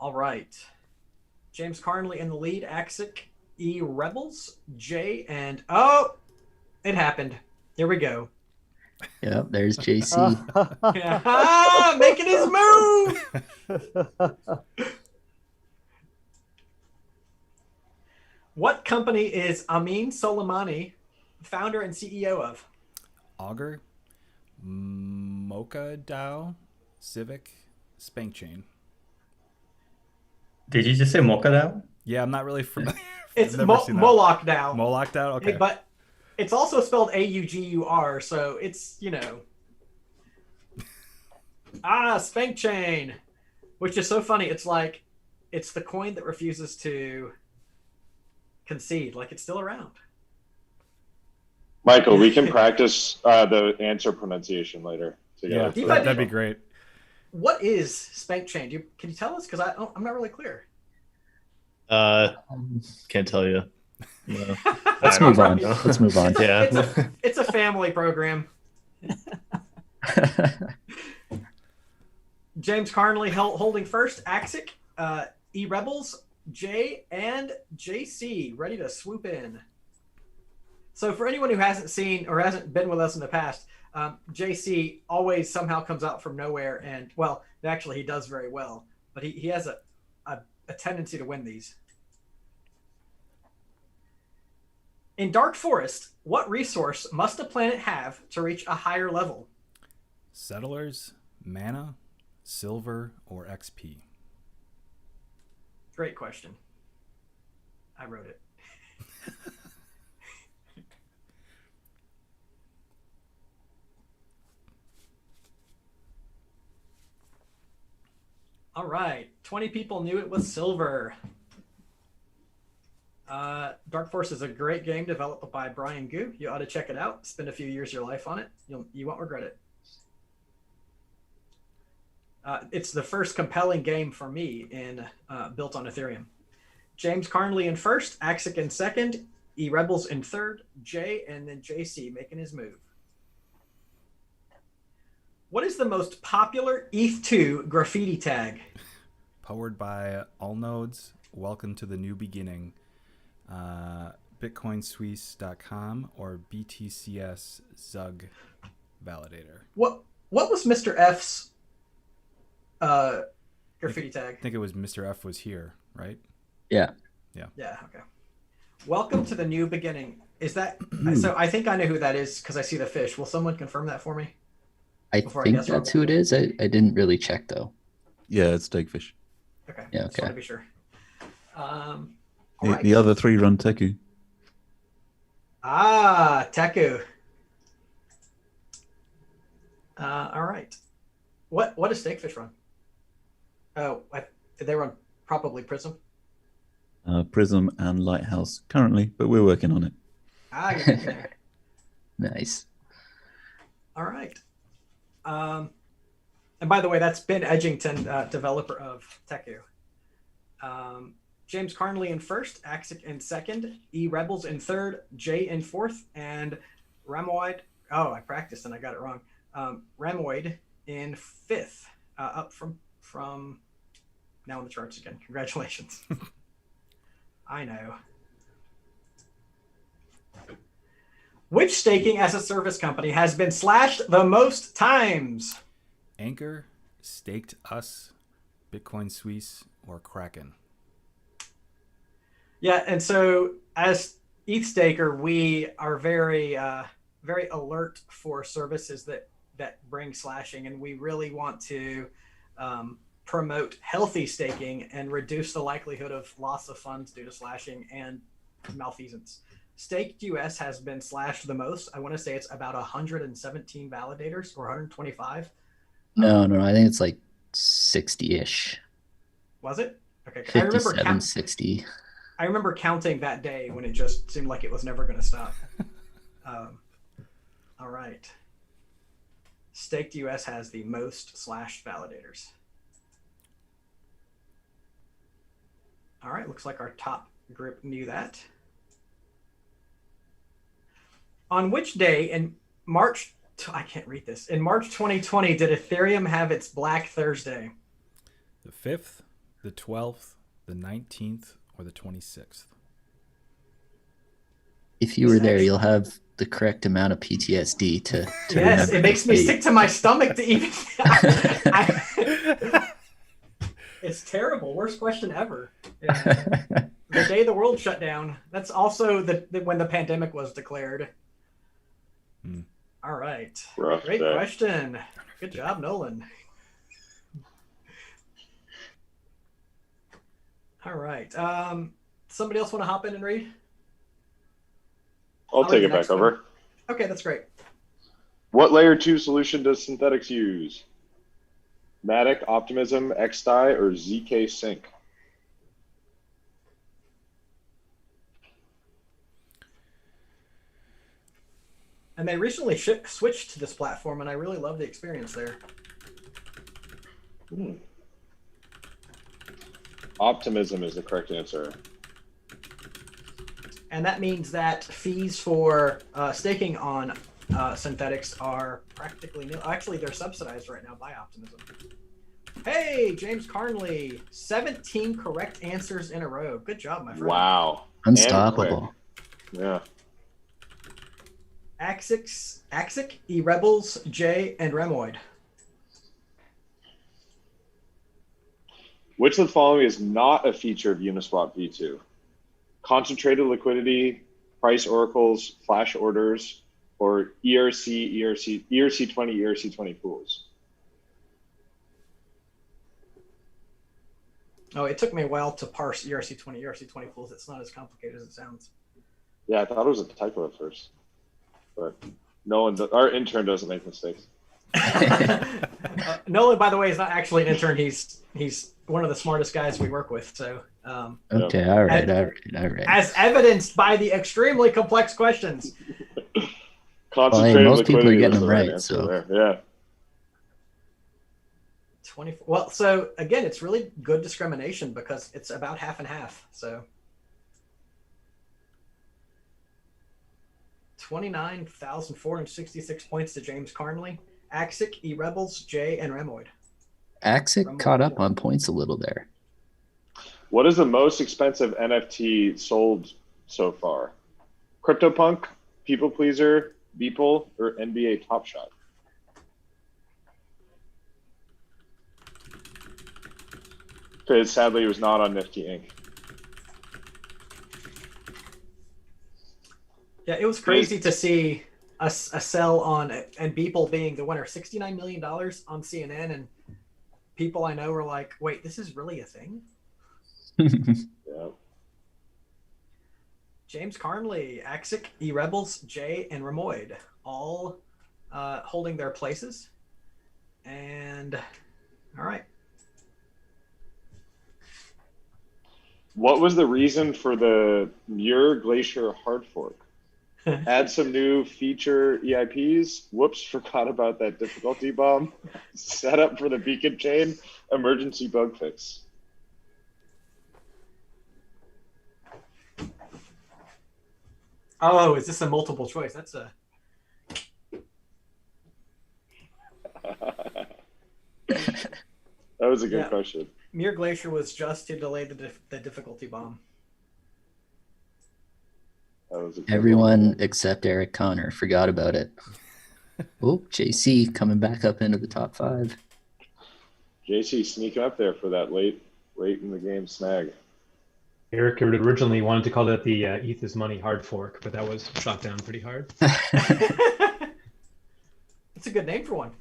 All right. James Carnley in the lead, Axic, E Rebels, J, and oh, it happened. Here we go. Yep, there's JC. Making his move. What company is Amin Soleimani founder and CEO of? Augur, Mocha DAO, Civic, Spank Chain. Did you just say Mocha DAO? Yeah, I'm not really familiar. It's Moloch DAO. Moloch DAO, okay. But it's also spelled AUGUR, so it's, you know. Spank Chain, which is so funny. It's like, it's the coin that refuses to concede. Like, it's still around. Michael, we can practice the answer pronunciation later together. Yeah, that'd be great. What is Spank Chain? Can you tell us? Because I'm not really clear. Can't tell you. No. Let's move on. Let's move on. Yeah. It's a family program. James Carnley holding first. Axic, E Rebels, J, and JC ready to swoop in. So for anyone who hasn't seen or hasn't been with us in the past, JC always somehow comes out from nowhere, and well, actually he does very well, but he has a tendency to win these. In Dark Forest, what resource must a planet have to reach a higher level? Settlers, mana, silver, or XP? Great question. I wrote it. All right. 20 people knew it was silver. Dark Force is a great game developed by Brian Gu. You ought to check it out. Spend a few years of your life on it. You won't regret it. It's the first compelling game for me in built on Ethereum. James Carnley in first, Axic in second, E Rebels in third, J, and then JC making his move. What is the most popular ETH2 graffiti tag? Powered by all nodes. Welcome to the new beginning. BitcoinSuisse.com or BTCS Zug validator. What was Mr. F's graffiti tag? I think it was Mr. F was here, right? Yeah. Yeah. Yeah. Okay. Welcome to the new beginning. Is that so? I think I know who that is because I see the fish. Will someone confirm that for me? I think that's who it is. I didn't really check though. Yeah, it's Steakfish. Okay. Yeah. Just Okay. want to be sure. The other three run Teku. Ah, Teku. All right. What does Snakefish run? Oh, they run probably Prism. Prism and Lighthouse currently, but we're working on it. Ah, you're getting there. Nice. All right. And by the way, that's Ben Edgington, developer of Teku. James Carnley in first, Axic in second, E Rebels in third, Jay in fourth, and Ramoid. Oh, I practiced and I got it wrong. Ramoid in fifth, up from now on the charts again. Congratulations. I know. Which staking as a service company has been slashed the most times? Anchor, Staked Us, Bitcoin Suisse, or Kraken? Yeah, and so as EthStaker, we are very very alert for services that bring slashing, and we really want to promote healthy staking and reduce the likelihood of loss of funds due to slashing and malfeasance. Staked US has been slashed the most. I want to say it's about 117 validators or 125. No, I think it's like 60-ish. Was it? Okay. 57, 60. I remember counting that day when it just seemed like it was never going to stop. All right. Staked US has the most slashed validators. All right, looks like our top group knew that. On which day in March, I can't read this, in March 2020, did Ethereum have its Black Thursday? The 5th, the 12th, the 19th, or the 26th? If you were there, you'll have the correct amount of PTSD to yes, it makes me sick to my stomach to even... It's terrible. Worst question ever. Yeah. The day the world shut down. That's also when the pandemic was declared. All right. Rough Great day. question. Good job, Nolan. All right. Somebody else want to hop in and read? I'll take it back over. Okay, that's great. What layer 2 solution does Synthetics use? Matic, Optimism, XDAI, or ZK Sync? And they recently switched to this platform, and I really love the experience there. Optimism is the correct answer. And that means that fees for staking on Synthetics are practically nil. Actually, they're subsidized right now by Optimism. Hey, James Carnley, 17 correct answers in a row. Good job, my friend. Wow. Unstoppable. Yeah. Axic, E Rebels, J, and Remoid. Which of the following is not a feature of Uniswap v2? Concentrated liquidity, price oracles, flash orders, or ERC20, ERC20 pools? Oh, it took me a while to parse ERC20 pools. It's not as complicated as it sounds. Yeah, I thought it was a typo at first. But our intern doesn't make mistakes. Nolan, by the way, is not actually an intern. He's one of the smartest guys we work with. So okay, all right. As evidenced by the extremely complex questions. Concentrated most people are liquidity getting was them the right. answer So there. Yeah. 24. Well, so again, it's really good discrimination because it's about half and half. So 29,466 points to James Carnley, Axic, E Rebels, J, and Remoid. Axic caught up on points a little there. What is the most expensive NFT sold so far? CryptoPunk, People Pleaser, Beeple, or NBA Top Shot? Because sadly, it was not on Nifty Inc. Yeah, it was crazy to see a sell on and Beeple being the winner, $69 million on CNN, and people I know were like, "Wait, this is really a thing?" Yeah. James Carnley, Axic, E-Rebels, Jay, and Ramoid, all holding their places. And all right. What was the reason for the Muir Glacier hard fork? Add some new feature EIPs. Whoops, forgot about that difficulty bomb. Set up for the beacon chain. Emergency bug fix. Oh, is this a multiple choice? That's a. That was a good question. Muir Glacier was just to delay the difficulty bomb. That was Everyone except Eric Connor forgot about it. Oh, JC coming back up into the top 5. JC sneaking up there for that late in the game snag. Eric originally wanted to call that the ETH is money hard fork, but that was shot down pretty hard. It's a good name for one.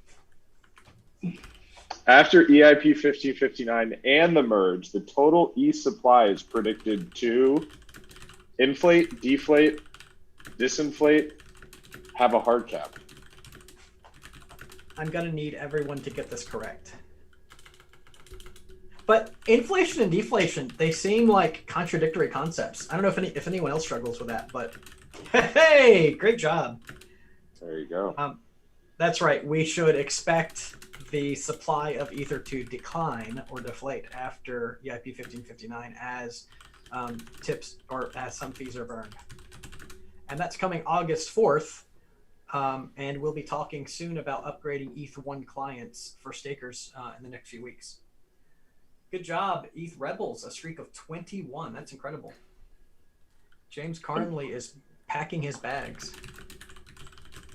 After EIP 1559 and the merge, the total ETH supply is predicted to inflate, deflate, disinflate, have a hard cap. I'm going to need everyone to get this correct. But inflation and deflation, they seem like contradictory concepts. I don't know if anyone else struggles with that, but hey, great job. There you go. That's right. We should expect the supply of Ether to decline or deflate after EIP 1559 as tips or as some fees are burned. And that's coming August 4th. And we'll be talking soon about upgrading ETH1 clients for stakers in the next few weeks. Good job, ETH Rebels, a streak of 21. That's incredible. James Carnley is packing his bags.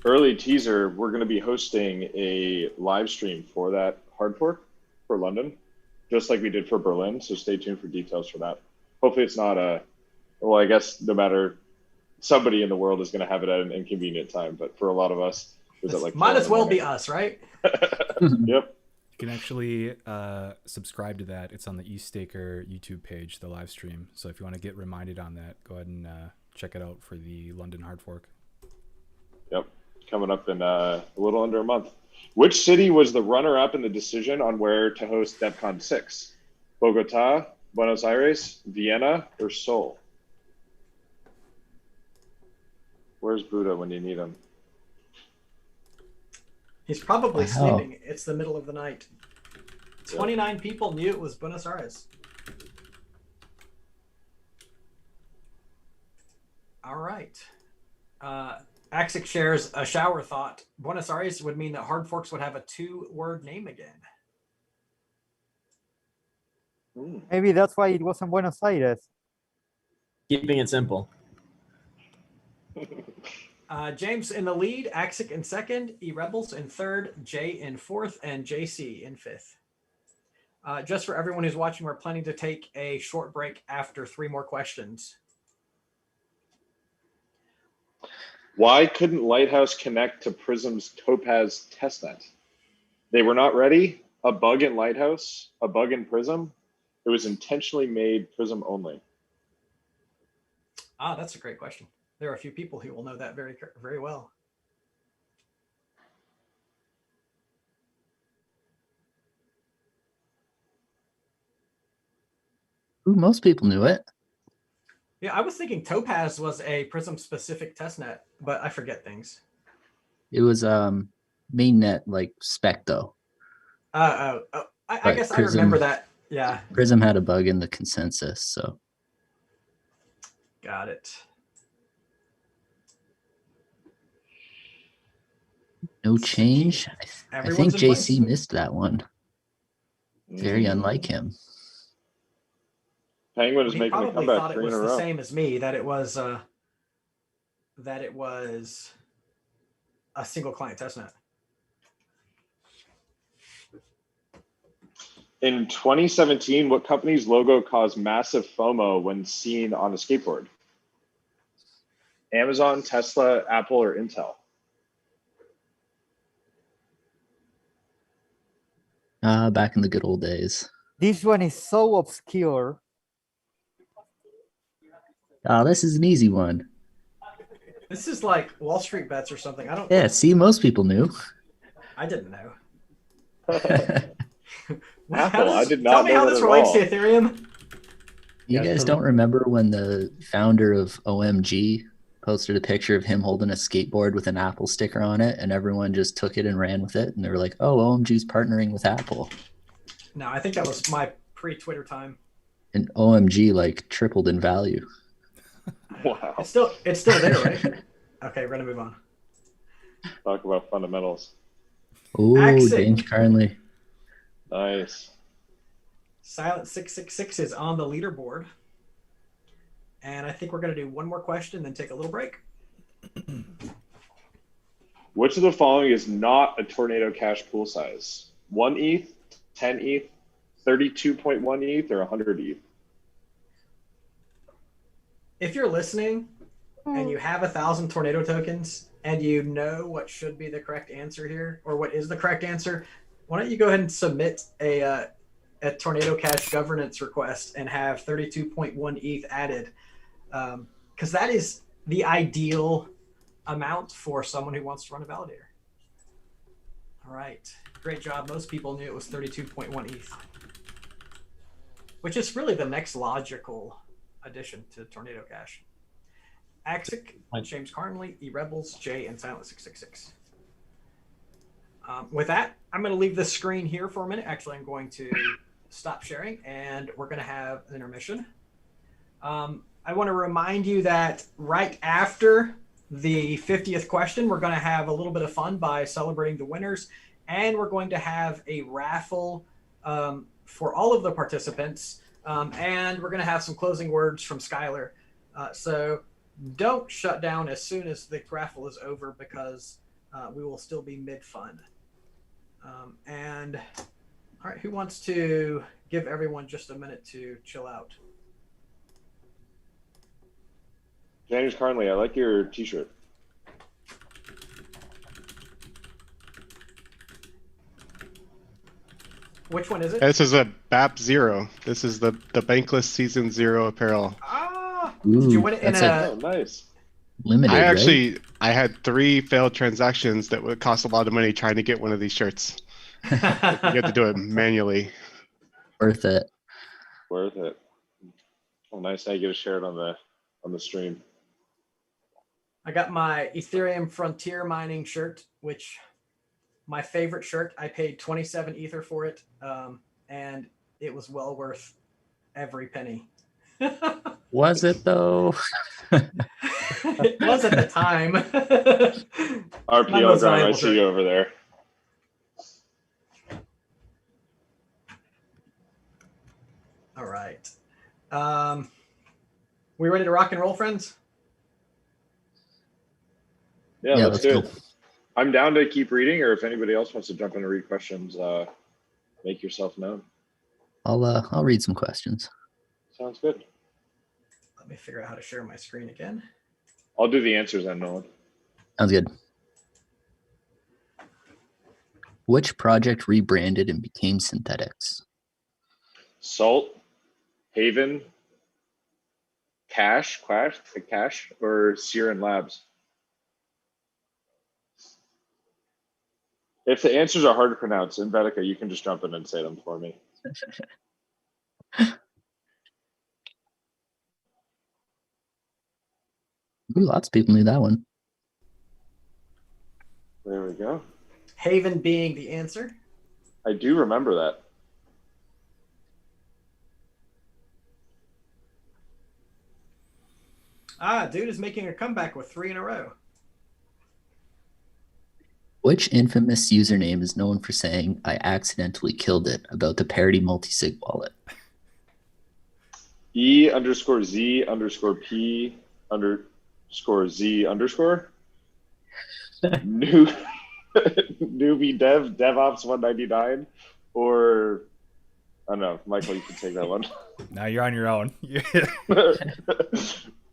Early teaser, we're going to be hosting a live stream for that hard fork for London, just like we did for Berlin. So stay tuned for details for that. Hopefully it's not well, I guess no matter, somebody in the world is going to have it at an inconvenient time. But for a lot of us, it was like might as well be us, right? Yep. You can actually subscribe to that. It's on the EthStaker YouTube page, the live stream. So if you want to get reminded on that, go ahead and check it out for the London hard fork. Yep. Coming up in a little under a month. Which city was the runner-up in the decision on where to host Devcon 6? Bogota, Buenos Aires, Vienna, or Seoul? Where's Buddha when you need him? He's probably sleeping. It's the middle of the night. 29 people knew it was Buenos Aires. All right. Axic shares a shower thought. Buenos Aires would mean that hard forks would have a 2-word name again. Maybe that's why it wasn't Buenos Aires. Keeping it simple. James in the lead, Axic in second, E-Rebels in third, Jay in fourth, and JC in fifth. Just for everyone who's watching, we're planning to take a short break after 3 more questions. Why couldn't Lighthouse connect to Prism's Topaz testnet? They were not ready. A bug in Lighthouse, a bug in Prism. It was intentionally made Prism only. That's a great question. There are a few people who will know that very, very well. Ooh, most people knew it. Yeah, I was thinking Topaz was a Prism specific testnet, but I forget things. It was mainnet like spec though. I guess Prism, I remember that. Yeah. Prism had a bug in the consensus, so. Got it. No change. I think JC missed that one. Very unlike him. Penguin is making a comeback. Thought it was the same as me, that it was a single client testnet. In 2017, what company's logo caused massive FOMO when seen on a skateboard? Amazon, Tesla, Apple, or Intel? Back in the good old days. This one is so obscure. Oh, this is an easy one. This is like Wall Street bets or something. I don't. Yeah, see, most people knew. I didn't know. Raffle, I did not Tell me know how that this at relates all. to Ethereum. You Yeah, guys so- don't remember when the founder of OMG posted a picture of him holding a skateboard with an Apple sticker on it, and everyone just took it and ran with it, and they were like, "Oh, OMG's partnering with Apple," No, I think that was my pre-Twitter time. and OMG like tripled in value. Wow. It's still there, right? Okay, we're gonna move on. Talk about fundamentals. Oh, Axel. James Carnley. Nice. Silent 666 is on the leaderboard. And I think we're going to do one more question, then take a little break. Which of the following is not a Tornado Cash pool size? 1 ETH, 10 ETH, 32.1 ETH, or 100 ETH? If you're listening and you have 1,000 tornado tokens and you know what should be the correct answer here, or what is the correct answer, why don't you go ahead and submit a Tornado Cash governance request and have 32.1 ETH added, because that is the ideal amount for someone who wants to run a validator. All right, great job. Most people knew it was 32.1 ETH, which is really the next logical addition to Tornado Cash. Axic, James Carnley, E-Rebels, Jay, and Silent 666. With that, I'm going to leave this screen here for a minute. Actually, I'm going to stop sharing, and we're going to have an intermission. I want to remind you that right after the 50th question, we're going to have a little bit of fun by celebrating the winners, and we're going to have a raffle for all of the participants, and we're going to have some closing words from Skylar. So don't shut down as soon as the raffle is over, because we will still be mid-fun. And all right, who wants to give everyone just a minute to chill out? James Carnley, I like your t-shirt. Which one is it? This is a BAP Zero. This is the Bankless Season Zero apparel. Ah, Ooh, did you win it in that's Oh, nice. limited, I had 3 failed transactions that would cost a lot of money trying to get one of these shirts. You have to do it manually. Worth it. Worth it. Oh, nice. Now you get to share it on the stream. I got my Ethereum Frontier Mining shirt, which my favorite shirt. I paid 27 Ether for it, and it was well worth every penny. Was it though? It was at the time. RPO grind, I see you over there. All right. We ready to rock and roll, friends? Yeah, Yeah, let's let's do go. it. I'm down to keep reading, or if anybody else wants to jump in and read questions, make yourself known. I'll read some questions. Sounds good. Let me figure out how to share my screen again. I'll do the answers then, Nolan. Sounds good. Which project rebranded and became Synthetics? Salt, Haven, Cash, or Siren Labs? If the answers are hard to pronounce, in Vedica, you can just jump in and say them for me. Ooh, lots of people knew that one. There we go. Haven being the answer. I do remember that. Ah, dude is making a comeback with 3 in a row. Which infamous username is known for saying, "I accidentally killed it" about the parody multisig wallet? E_Z_P_Z_? Newbie DevOps 199, or I don't know, Michael, you can take that one. Now you're on your own.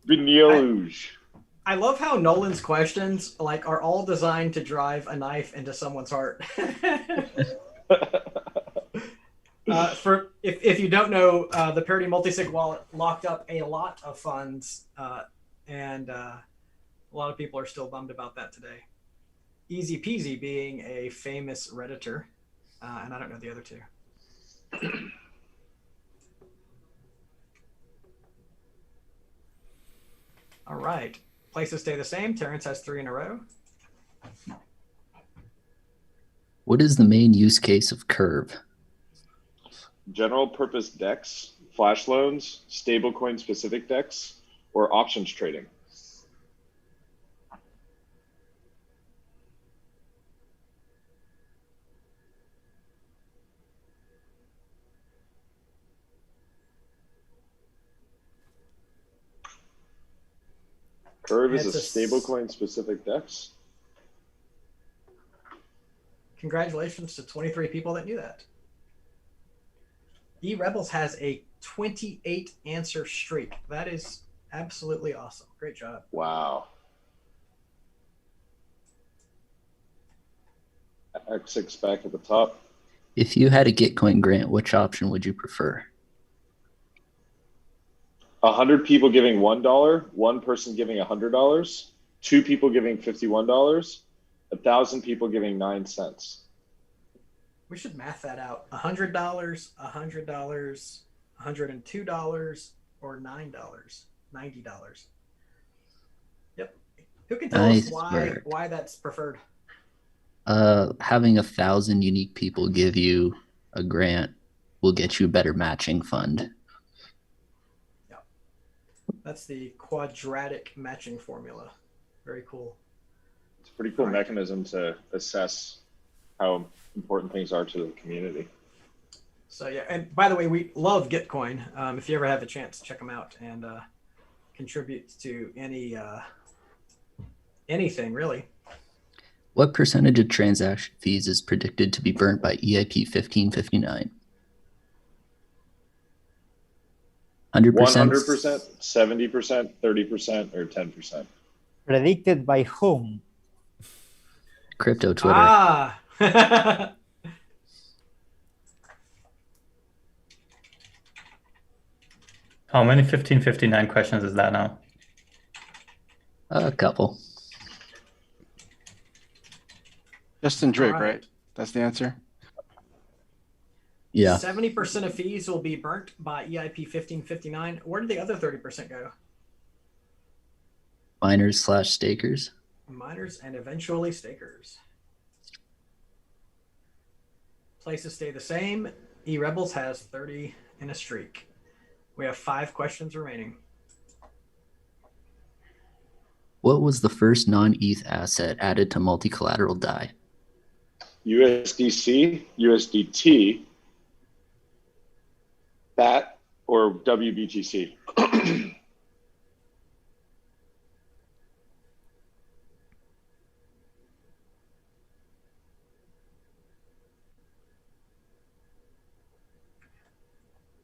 Benioge. I love how Nolan's questions are all designed to drive a knife into someone's heart. If you don't know, the Parity Multisig wallet locked up a lot of funds, and a lot of people are still bummed about that today. Easy Peasy being a famous Redditor, and I don't know the other two. All right. Places stay the same. Terrence has 3 in a row. What is the main use case of Curve? General purpose DEX, flash loans, stablecoin specific DEX, or options trading. Curve is a stablecoin specific DEX. Congratulations to 23 people that knew that. eRebels has a 28 answer streak. That is absolutely awesome. Great job. Wow. X6 back at the top. If you had a Gitcoin grant, which option would you prefer? 100 people giving $1, one person giving $100, 2 people giving $51, 1,000 people giving 9 cents. We should math that out. $100, $100, $102, or $9, $90. Yep. Who can tell us why that's preferred? Having 1,000 unique people give you a grant will get you a better matching fund. Yep. That's the quadratic matching formula. Very cool. It's a pretty cool mechanism to assess how important things are to the community. So yeah, and by the way, we love Gitcoin. If you ever have a chance, check them out and contribute to anything really. What percentage of transaction fees is predicted to be burnt by EIP 1559? 100%? 100%, 70%, 30%, or 10%? Predicted by whom? Crypto Twitter. Ah. How many 1559 questions is that now? A couple. Justin Drake, right? That's the answer? Yeah. 70% of fees will be burnt by EIP 1559. Where did the other 30% go? Miners/stakers. Miners and eventually stakers. Places stay the same. eRebels has 30 in a streak. We have 5 questions remaining. What was the first non-ETH asset added to multi-collateral DAI? USDC, USDT, BAT, or WBTC?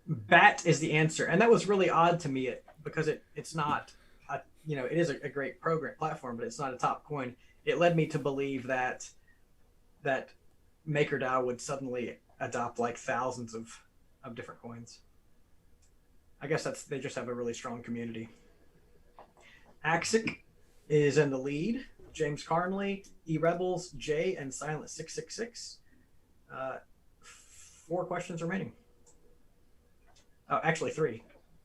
BAT is the answer, and that was really odd to me because it's not, it is a great program platform, but it's not a top coin. It led me to believe that MakerDAO would suddenly adopt like thousands of different coins. I guess they just have a really strong community. Axic is in the lead. James Carnley, eRebels, Jay, and Silent 666. 4 questions remaining. Oh, actually 3.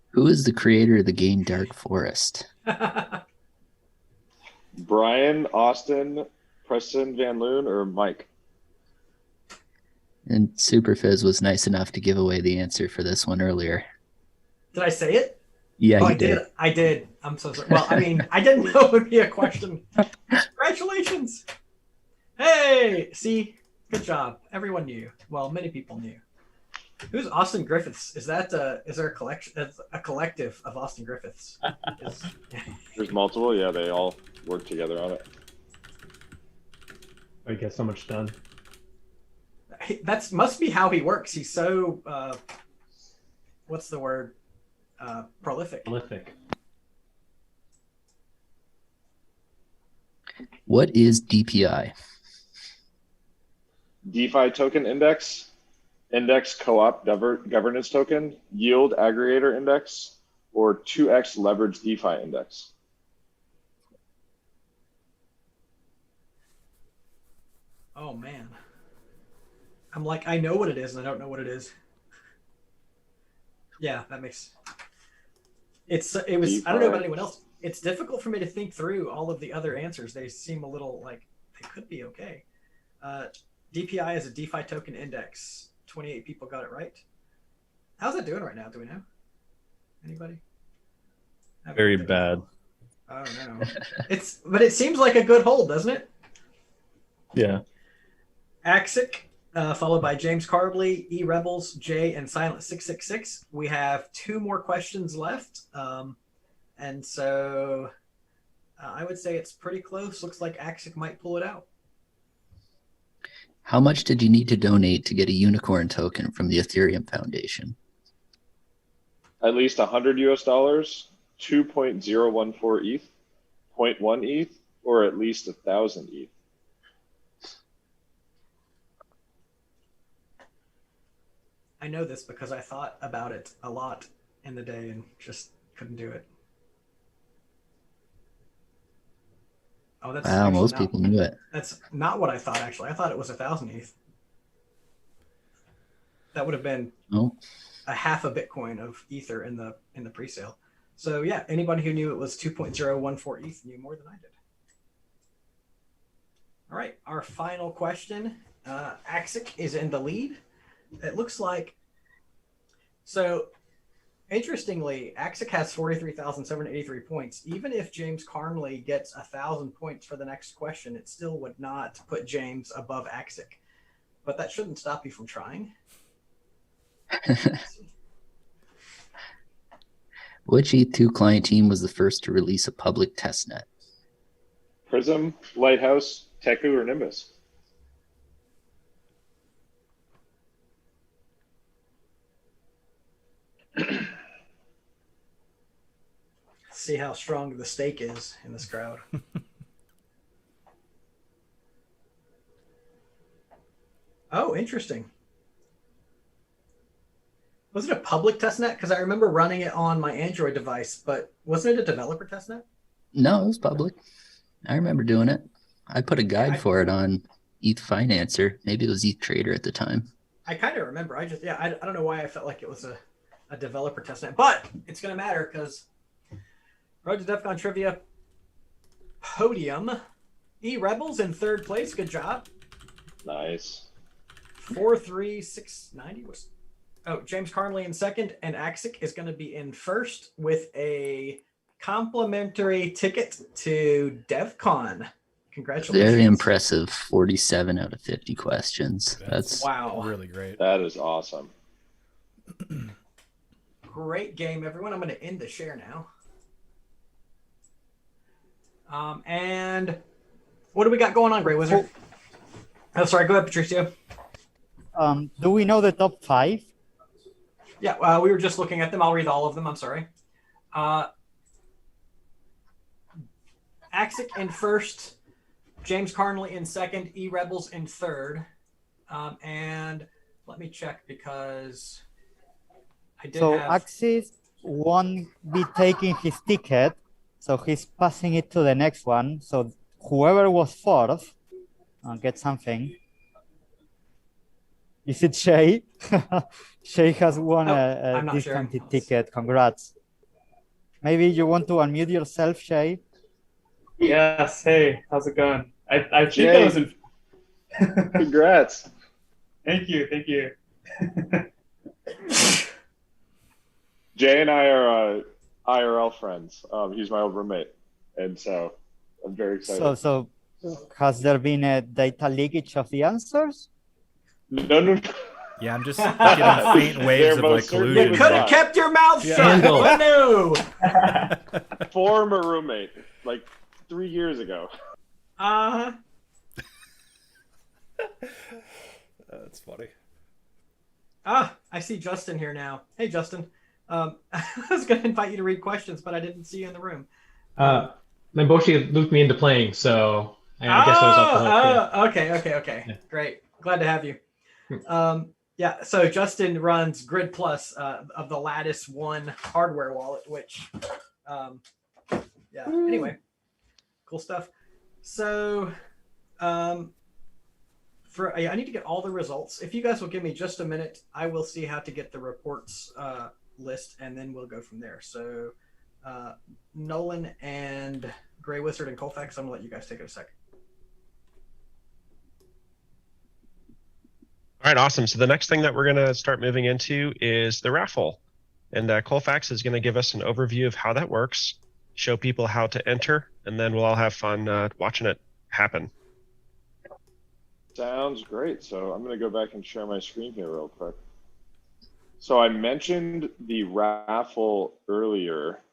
Who is the creator of the game Dark Forest? Brian, Austin, Preston Van Loon, or Mike? And Superfizz was nice enough to give away the answer for this one earlier. Did I say it? Yeah, oh, you did. I did. I'm so sorry. Well, I mean, I didn't know it would be a question. Congratulations. Hey, see, good job. Everyone knew. Well, many people knew. Who's Austin Griffiths? Is that is there a collection? A collective of Austin Griffiths? There's multiple. Yeah, they all work together on it. I get so much done. That's must be how he works. He's so what's the word? Prolific. Prolific. What is DPI? DeFi token index. index co-op governance token, yield aggregator index, or 2x leverage DeFi index? Oh man. I'm like, I know what it is and I don't know what it is. Yeah, that makes it was DeFi. I don't know about anyone else. It's difficult for me to think through all of the other answers. They seem a little like they could be okay. DPI is a DeFi token index. 28 people got it right. How's it doing right now? Do we know? Anybody? Very bad. Oh no. But it seems like a good hold, doesn't it? Yeah. Axic, followed by James Carbley, E Rebels, Jay, and Silent 666. We have 2 more questions left. And so I would say it's pretty close. Looks like Axic might pull it out. How much did you need to donate to get a unicorn token from the Ethereum Foundation? At least $100 US, 2.014 ETH, 0.1 ETH, or at least 1,000 ETH. I know this because I thought about it a lot in the day and just couldn't do it. Oh, that's wow, most people knew it. That's not what I thought, actually. I thought it was 1,000 ETH. That would have been a half a Bitcoin of Ether in the pre-sale. So yeah, anybody who knew it was 2.014 ETH knew more than I did. All right, our final question. Axic is in the lead. It looks like, so interestingly, Axic has 43,783 points. Even if James Carnley gets 1,000 points for the next question, it still would not put James above Axic. But that shouldn't stop you from trying. Which ETH2 client team was the first to release a public testnet? Prism, Lighthouse, Teku, or Nimbus? See how strong the stake is in this crowd. Oh, interesting. Was it a public testnet? Because I remember running it on my Android device, but wasn't it a developer testnet? No, it was public. I remember doing it. I put a guide for it on ETH Financer. Maybe it was ETH Trader at the time. I kind of remember. I don't know why I felt like it was a developer testnet, but it's going to matter because Road to Devcon Trivia podium. E Rebels in 3rd place. Good job. Nice. 43690 was. Oh, James Carnley in 2nd, and Axic is going to be in 1st with a complimentary ticket to Devcon. Congratulations. Very impressive. 47 out of 50 questions. That's wow. Really great. That is awesome. Great game, everyone. I'm going to end the share now. And what do we got going on, Grey Wizard? Oh, sorry. Go ahead, Patricio. Do we know the top 5? Yeah, we were just looking at them. I'll read all of them. I'm sorry. Axic in 1st, James Carnley in 2nd, E Rebels in 3rd. And let me check because I did So have... Axic won't be taking his ticket, so he's passing it to the next one. So whoever was 4th get something. Is it Shay? Shay has won a discounted ticket. Congrats. Maybe you want to unmute yourself, Shay? Yes. Hey, how's it going? I think that was in... Congrats. Thank you. Thank you. Jay and I are IRL friends. He's my old roommate. And so I'm very excited. So has there been a data leakage of the answers? No. Yeah, I'm just getting faint waves of like collusion. You could have kept your mouth shut. But no. Former roommate, like 3 years ago. That's funny. I see Justin here now. Hey, Justin. I was going to invite you to read questions, but I didn't see you in the room. Memboshi looped me into playing, so I guess I was off the hook. Okay. Yeah. Great. Glad to have you. Yeah, so Justin runs Grid Plus of the Lattice One hardware wallet, which, yeah, anyway, cool stuff. So, I need to get all the results. If you guys will give me just a minute, I will see how to get the reports list, and then we'll go from there. So, Nolan and Gray Wizard and Colfax, I'm gonna let you guys take it a second. All right, awesome. So the next thing that we're going to start moving into is the raffle. And Colfax is going to give us an overview of how that works, show people how to enter, and then we'll all have fun watching it happen. Sounds great. So I'm going to go back and share my screen here real quick. So I mentioned the raffle earlier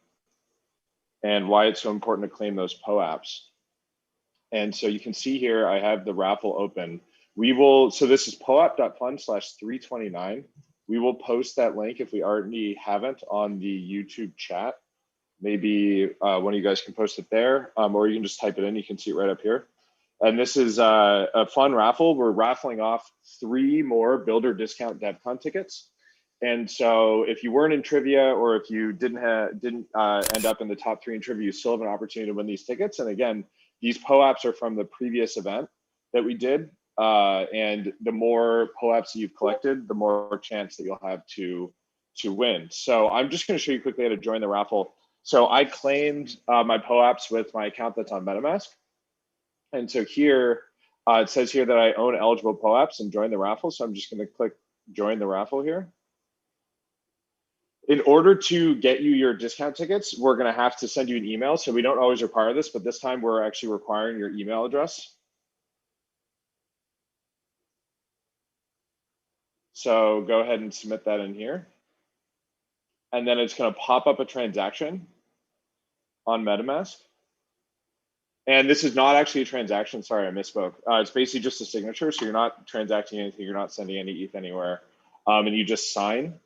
and why it's so important to claim those POAPs. And so you can see here, I have the raffle open. We will, so this is poap.fund/329. We will post that link if we already haven't on the YouTube chat. Maybe one of you guys can post it there, or you can just type it in. You can see it right up here. And this is a fun raffle. We're raffling off 3 more builder discount Devcon tickets. And so if you weren't in trivia, or if you didn't end up in the top 3 in trivia, you still have an opportunity to win these tickets. And again, these POAPs are from the previous event that we did. And the more POAPs that you've collected, the more chance that you'll have to win. So I'm just going to show you quickly how to join the raffle. So I claimed my POAPs with my account that's on MetaMask. And so here, it says here that I own eligible POAPs and join the raffle. So I'm just going to click join the raffle here. In order to get you your discount tickets, we're going to have to send you an email. So we don't always require this, but this time we're actually requiring your email address. So go ahead and submit that in here. And then it's going to pop up a transaction on MetaMask. And this is not actually a transaction. Sorry, I misspoke. It's basically just a signature. So you're not transacting anything. You're not sending any ETH anywhere. And you just sign.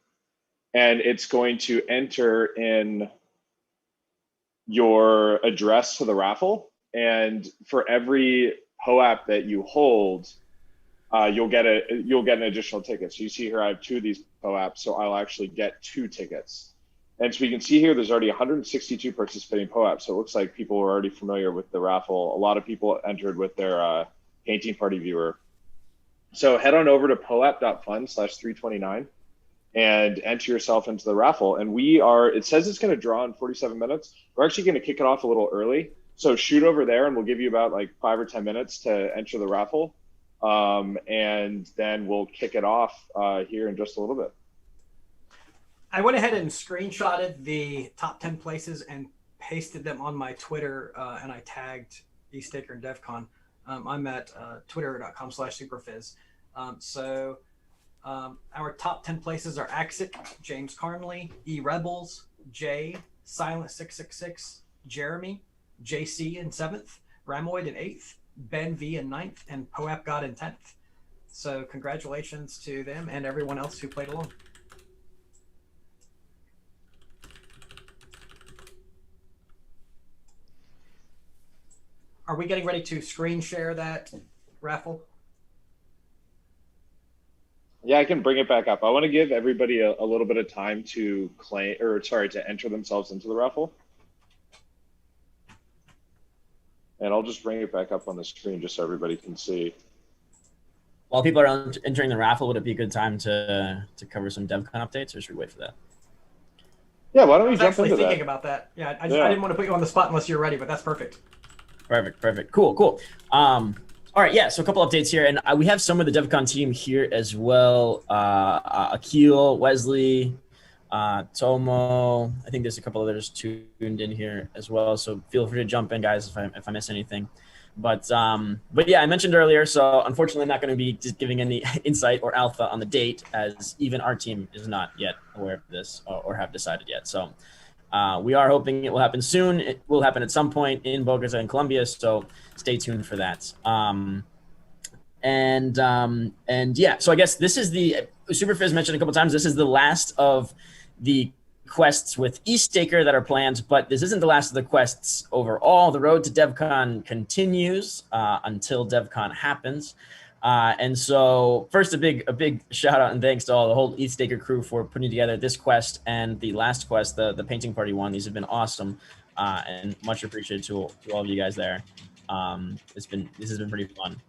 And it's going to enter in your address to the raffle. And for every POAP that you hold, you'll get an additional ticket. So you see here, I have 2 of these POAPs, so I'll actually get 2 tickets. And so we can see here, there's already 162 participating POAPs. So it looks like people were already familiar with the raffle. A lot of people entered with their painting party viewer. So head on over to poap.fund/329 and enter yourself into the raffle. And it says it's going to draw in 47 minutes. We're actually going to kick it off a little early. So shoot over there and we'll give you about like 5 or 10 minutes to enter the raffle. And then we'll kick it off here in just a little bit. I went ahead and screenshotted the top 10 places and pasted them on my Twitter, and I tagged EthStaker and Devcon. I'm at twitter.com/superfizz. So our top 10 places are Axit, James Carnley, E Rebels, Jay, Silent666, Jeremy, JC in 7th, Ramoid in 8th, Ben V in 9th, and Poeap God in 10th. So congratulations to them and everyone else who played along. Are we getting ready to screen share that raffle? Yeah, I can bring it back up. I want to give everybody a little bit of time to to enter themselves into the raffle. And I'll just bring it back up on the screen just so everybody can see. While people are entering the raffle, would it be a good time to cover some Devcon updates, or should we wait for that? Yeah, why don't we jump into that? I was actually thinking about that. Yeah, I didn't want to put you on the spot unless you're ready, but that's perfect. Perfect. Cool. All right, yeah, so a couple updates here. And we have some of the Devcon team here as well. Akil, Wesley, Tomo. I think there's a couple others tuned in here as well. So feel free to jump in, guys, if I miss anything. But yeah, I mentioned earlier, so unfortunately not going to be just giving any insight or alpha on the date, as even our team is not yet aware of this or have decided yet. So we are hoping it will happen soon. It will happen at some point in Bogota and Colombia, so stay tuned for that. And yeah, so I guess this is the Superfizz mentioned a couple times. This is the last of the quests with EthStaker that are planned, but this isn't the last of the quests overall. The road to Devcon continues until Devcon happens. And so first, a big shout out and thanks to all the whole EthStaker crew for putting together this quest and the last quest, the painting party one. These have been awesome, and much appreciated to all of you guys there. This has been pretty fun.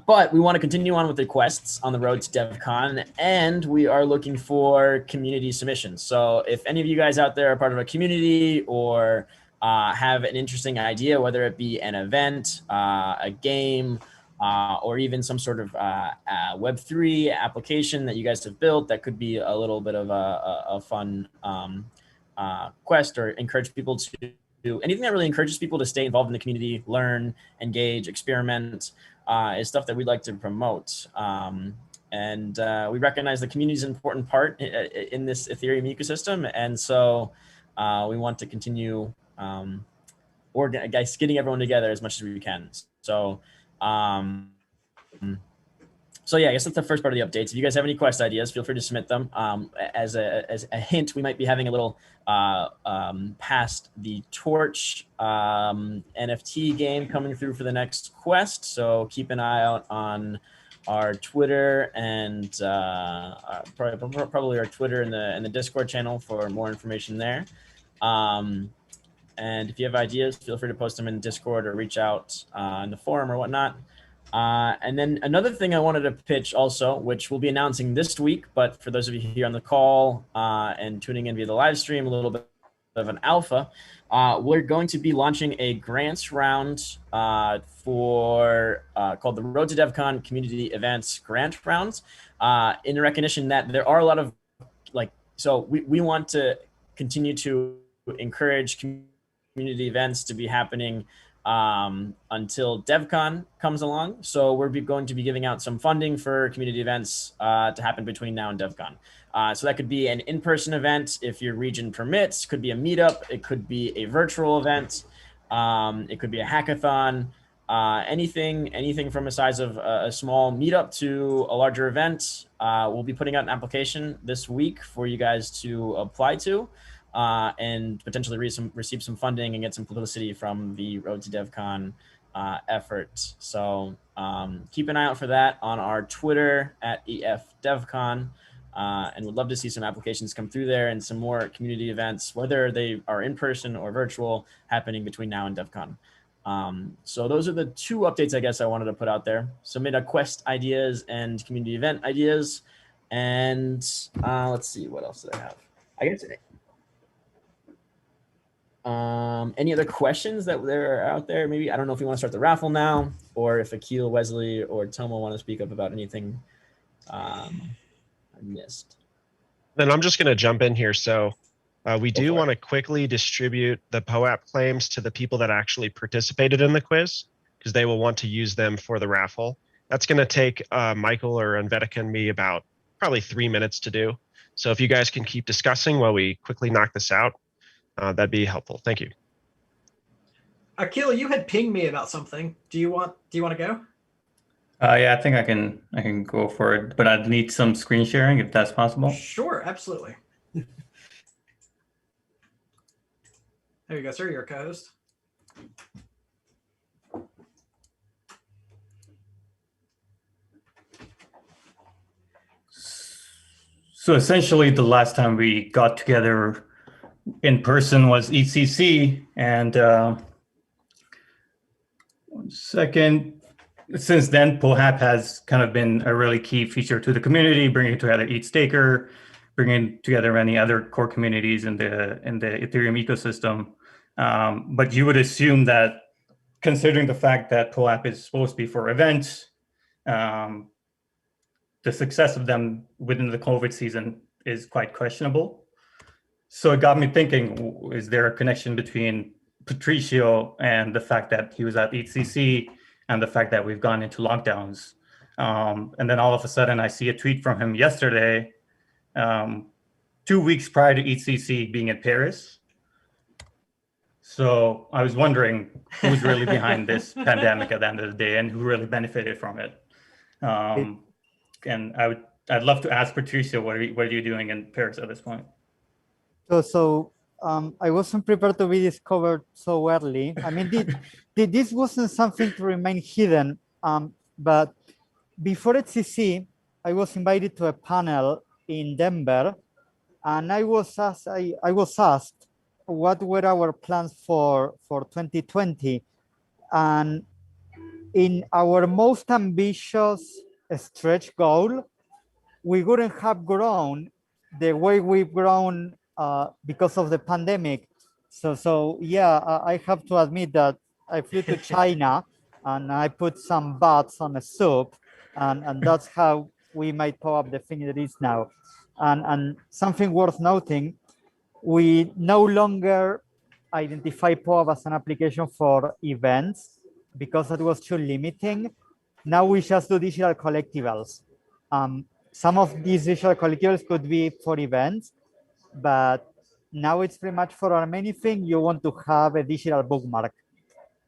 But we want to continue on with the quests on the road to Devcon, and we are looking for community submissions. So if any of you guys out there are part of a community or have an interesting idea, whether it be an event, a game, or even some sort of Web3 application that you guys have built that could be a little bit of a fun quest, or encourage people to do anything that really encourages people to stay involved in the community, learn, engage, experiment, is stuff that we'd like to promote. And we recognize the community is an important part in this Ethereum ecosystem. And so we want to continue getting everyone together as much as we can. So yeah, I guess that's the first part of the updates. If you guys have any quest ideas, feel free to submit them. As a hint, we might be having a little Past the Torch NFT game coming through for the next quest. So keep an eye out on our Twitter and probably our Twitter and the Discord channel for more information there. And if you have ideas, feel free to post them in Discord or reach out in the forum or whatnot. And then another thing I wanted to pitch also, which we'll be announcing this week, but for those of you here on the call and tuning in via the live stream, a little bit of an alpha, we're going to be launching a grants round for called the Road to Devcon Community Events Grant Rounds, in recognition that there are a lot of so we want to continue to encourage community events to be happening until Devcon comes along. So we're going to be giving out some funding for community events to happen between now and Devcon. So that could be an in-person event if your region permits, could be a meetup, it could be a virtual event, it could be a hackathon, anything from a size of a small meetup to a larger event. We'll be putting out an application this week for you guys to apply to. And potentially receive some funding and get some publicity from the Road to Devcon effort. So keep an eye out for that on our Twitter at EFDevcon. And we'd love to see some applications come through there and some more community events, whether they are in person or virtual, happening between now and Devcon. So those are the two updates I guess I wanted to put out there. Submit a quest ideas and community event ideas. And let's see, what else did I have? I guess any other questions that are out there? Maybe, I don't know if you want to start the raffle now, or if Akil, Wesley, or Tomo want to speak up about anything I missed. Then I'm just going to jump in here. So we do want to quickly distribute the POAP claims to the people that actually participated in the quiz, because they will want to use them for the raffle. That's going to take Michael or Envetica and me about probably 3 minutes to do. So if you guys can keep discussing while we quickly knock this out, that'd be helpful. Thank you. Akil, you had pinged me about something. Do you want to go? Yeah, I think I can go for it, but I'd need some screen sharing if that's possible. Sure, absolutely. There you go, sir. You're a co-host. So essentially, the last time we got together in person was ECC, and 1 second. Since then, Poeap has kind of been a really key feature to the community, bringing together EthStaker, bringing together many other core communities in the Ethereum ecosystem. But you would assume that, considering the fact that Poeap is supposed to be for events, the success of them within the COVID season is quite questionable. So it got me thinking, is there a connection between Patricio and the fact that he was at EthCC and the fact that we've gone into lockdowns? And then all of a sudden I see a tweet from him yesterday, 2 weeks prior to EthCC being in Paris. So I was wondering who's really behind this pandemic at the end of the day and who really benefited from it. And I'd love to ask Patricio, what are you doing in Paris at this point? So I wasn't prepared to be discovered so early. I mean, this wasn't something to remain hidden, but before HCC, I was invited to a panel in Denver, and I was asked what were our plans for 2020, and in our most ambitious stretch goal, we wouldn't have grown the way we've grown because of the pandemic. So yeah, I have to admit that I flew to China and I put some bats on a soup, and that's how we made POAP the thing it is now. And something worth noting, we no longer identify POAP as an application for events because that was too limiting. Now we just do digital collectibles. Some of these digital collectibles could be for events, but now it's pretty much for anything you want to have a digital bookmark.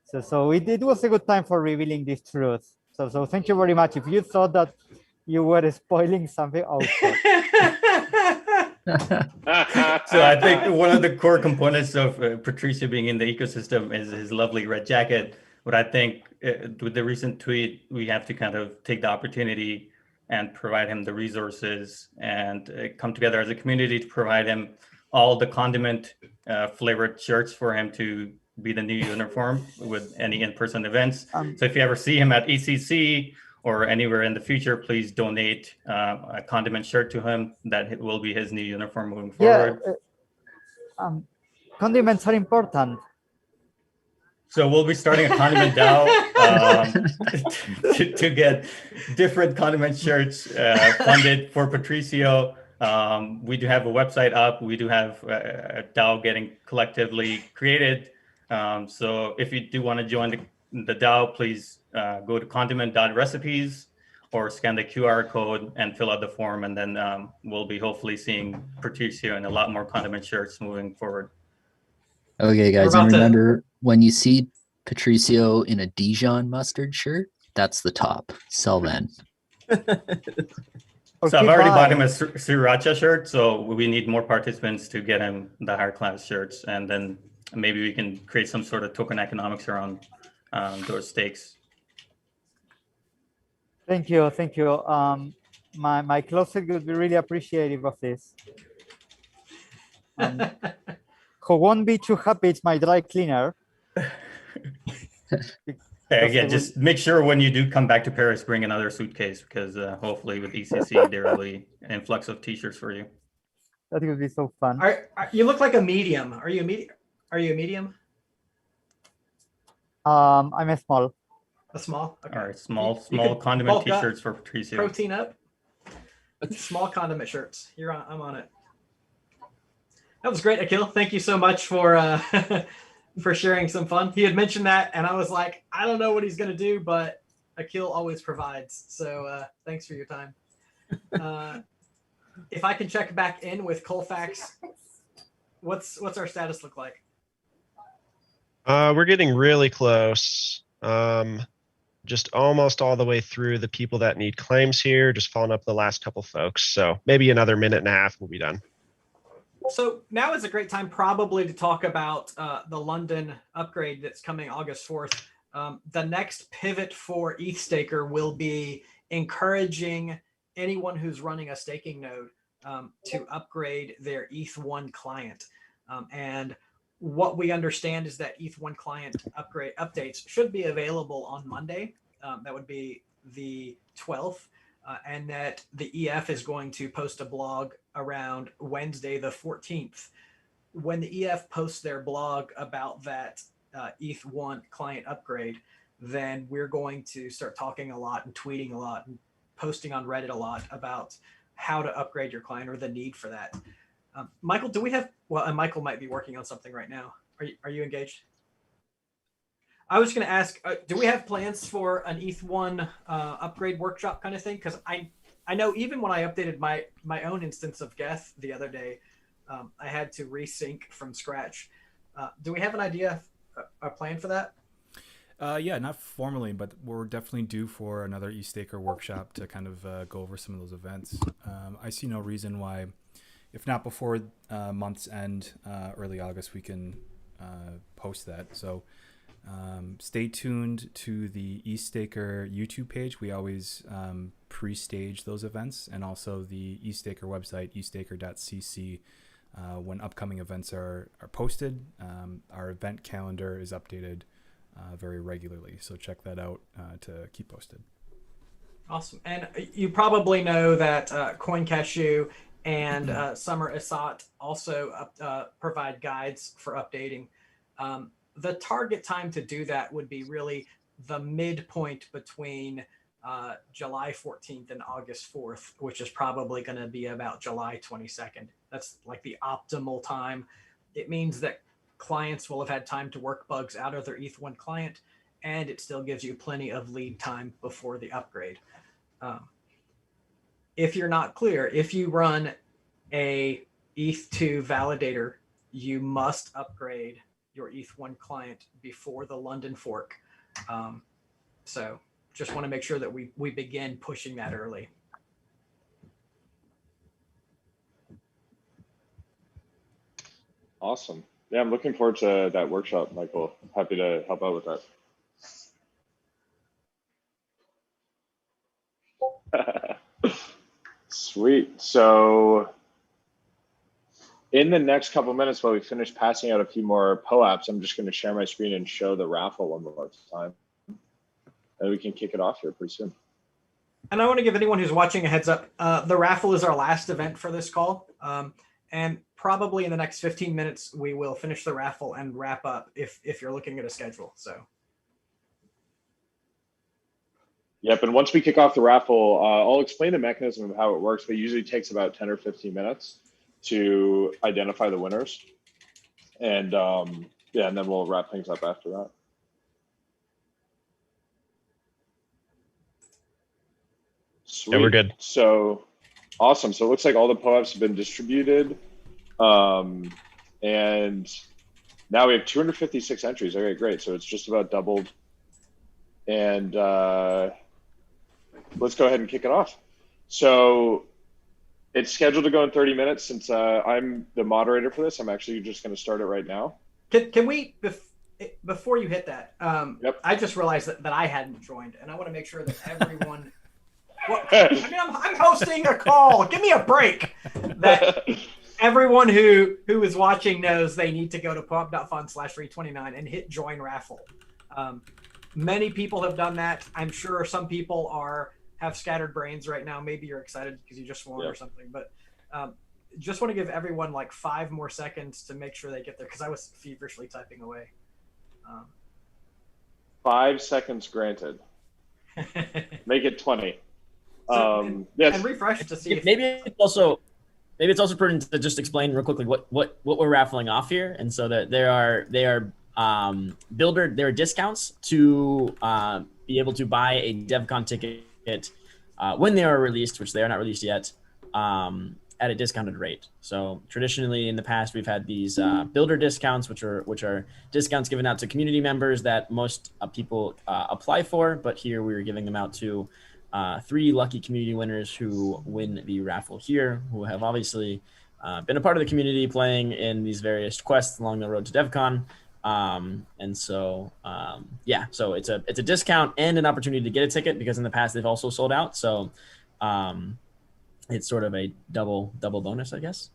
So it was a good time for revealing this truth. So thank you very much. If you thought that you were spoiling something, oh, So I think one of the core components of Patricio being in the ecosystem is his lovely red jacket. But I think with the recent tweet, we have to kind of take the opportunity and provide him the resources and come together as a community to provide him all the condiment flavored shirts for him to be the new uniform with any in-person events. So if you ever see him at ECC or anywhere in the future, please donate a condiment shirt to him. That will be his new uniform moving forward. Yeah, condiments are important. So we'll be starting a condiment DAO to get different condiment shirts funded for Patricio. We do have a website up. We do have a DAO getting collectively created. So if you do want to join the DAO, please go to condiment.recipes or scan the QR code and fill out the form. And then we'll be hopefully seeing Patricio and a lot more condiment shirts moving forward. Okay, guys, and remember, when you see Patricio in a Dijon mustard shirt, that's the top. Sell then. So I've already bought him a Sriracha shirt, so we need more participants to get him the higher class shirts, and then maybe we can create some sort of token economics around those stakes. Thank you. My closet would be really appreciative of this. Who won't be too happy, it's my dry cleaner. Again, just make sure when you do come back to Paris, bring another suitcase, because hopefully with ECC, there will be an influx of t-shirts for you. That would be so fun. You look like a medium. Are you a medium? Are you a medium? I'm a small. A small? Okay. All right, small condiment t-shirts for Patricio. Protein up. Small condiment shirts. I'm on it. That was great, Akil. Thank you so much for for sharing some fun. He had mentioned that, and I was like, I don't know what he's going to do, but Akil always provides. So thanks for your time. If I can check back in with Colfax, what's our status look like? We're getting really close. Just almost all the way through the people that need claims here. Just following up the last couple folks. So maybe another minute and a half, we'll be done. So now is a great time probably to talk about the London upgrade that's coming August 4th. The next pivot for EthStaker will be encouraging anyone who's running a staking node to upgrade their ETH1 client. And what we understand is that ETH1 client updates should be available on Monday. That would be the 12th. And that the EF is going to post a blog around Wednesday, the 14th. When the EF posts their blog about that ETH1 client upgrade, then we're going to start talking a lot and tweeting a lot and posting on Reddit a lot about how to upgrade your client or the need for that. Michael, do we have, well, and Michael might be working on something right now. Are you engaged? I was going to ask, do we have plans for an ETH1 upgrade workshop kind of thing? Because I know even when I updated my own instance of Geth the other day, I had to resync from scratch. Do we have an idea, a plan for that? Yeah, not formally, but we're definitely due for another EthStaker workshop to kind of go over some of those events. I see no reason why, if not before month's end, early August, we can post that. So Stay tuned to the EthStaker YouTube page. We always pre-stage those events, and also the EthStaker website, ethstaker.cc. When upcoming events are posted, our event calendar is updated very regularly. So check that out to keep posted. Awesome. And you probably know that CoinCashew and Summer Assat also provide guides for updating. The target time to do that would be really the midpoint between July 14th and August 4th, which is probably going to be about July 22nd. That's like the optimal time. It means that clients will have had time to work bugs out of their ETH1 client, and it still gives you plenty of lead time before the upgrade. If you're not clear, if you run a ETH2 validator, you must upgrade your ETH1 client before the London fork. So just want to make sure that we begin pushing that early. Awesome. Yeah, I'm looking forward to that workshop, Michael. Happy to help out with that. Sweet. So in the next couple of minutes, while we finish passing out a few more POAPs, I'm just going to share my screen and show the raffle one more time. And we can kick it off here pretty soon. And I want to give anyone who's watching a heads up. The raffle is our last event for this call. And probably in the next 15 minutes, we will finish the raffle and wrap up if you're looking at a schedule. So. Yep, and once we kick off the raffle, I'll explain the mechanism of how it works, but it usually takes about 10 or 15 minutes to identify the winners. And yeah, and then we'll wrap things up after that. Sweet. Yeah, we're good. So awesome. So it looks like all the POAPs have been distributed. And now we have 256 entries. Okay, great. So it's just about doubled. And let's go ahead and kick it off. So it's scheduled to go in 30 minutes. Since I'm the moderator for this, I'm actually just going to start it right now. Can we, before you hit that, Yep. I just realized that I hadn't joined, and I want to make sure that everyone, well, I mean, I'm hosting a call. Give me a break. That everyone who is watching knows they need to go to poap.fun/free29 and hit join raffle. Many people have done that. I'm sure some people have scattered brains right now. Maybe you're excited because you just won or something, but just want to give everyone like 5 more seconds to make sure they get there, because I was feverishly typing away. 5 seconds granted. Make it 20. Yes. And refresh to see if maybe it's also prudent to just explain real quickly what we're raffling off here, and so that there are discounts to be able to buy a Devcon ticket when they are released, which they are not released yet, at a discounted rate. So traditionally in the past, we've had these builder discounts, which are discounts given out to community members that most people apply for, but here we're giving them out to 3 lucky community winners who win the raffle here, who have obviously been a part of the community playing in these various quests along the road to Devcon. And so, yeah, so it's a discount and an opportunity to get a ticket, because in the past they've also sold out. So, it's sort of a double bonus, I guess.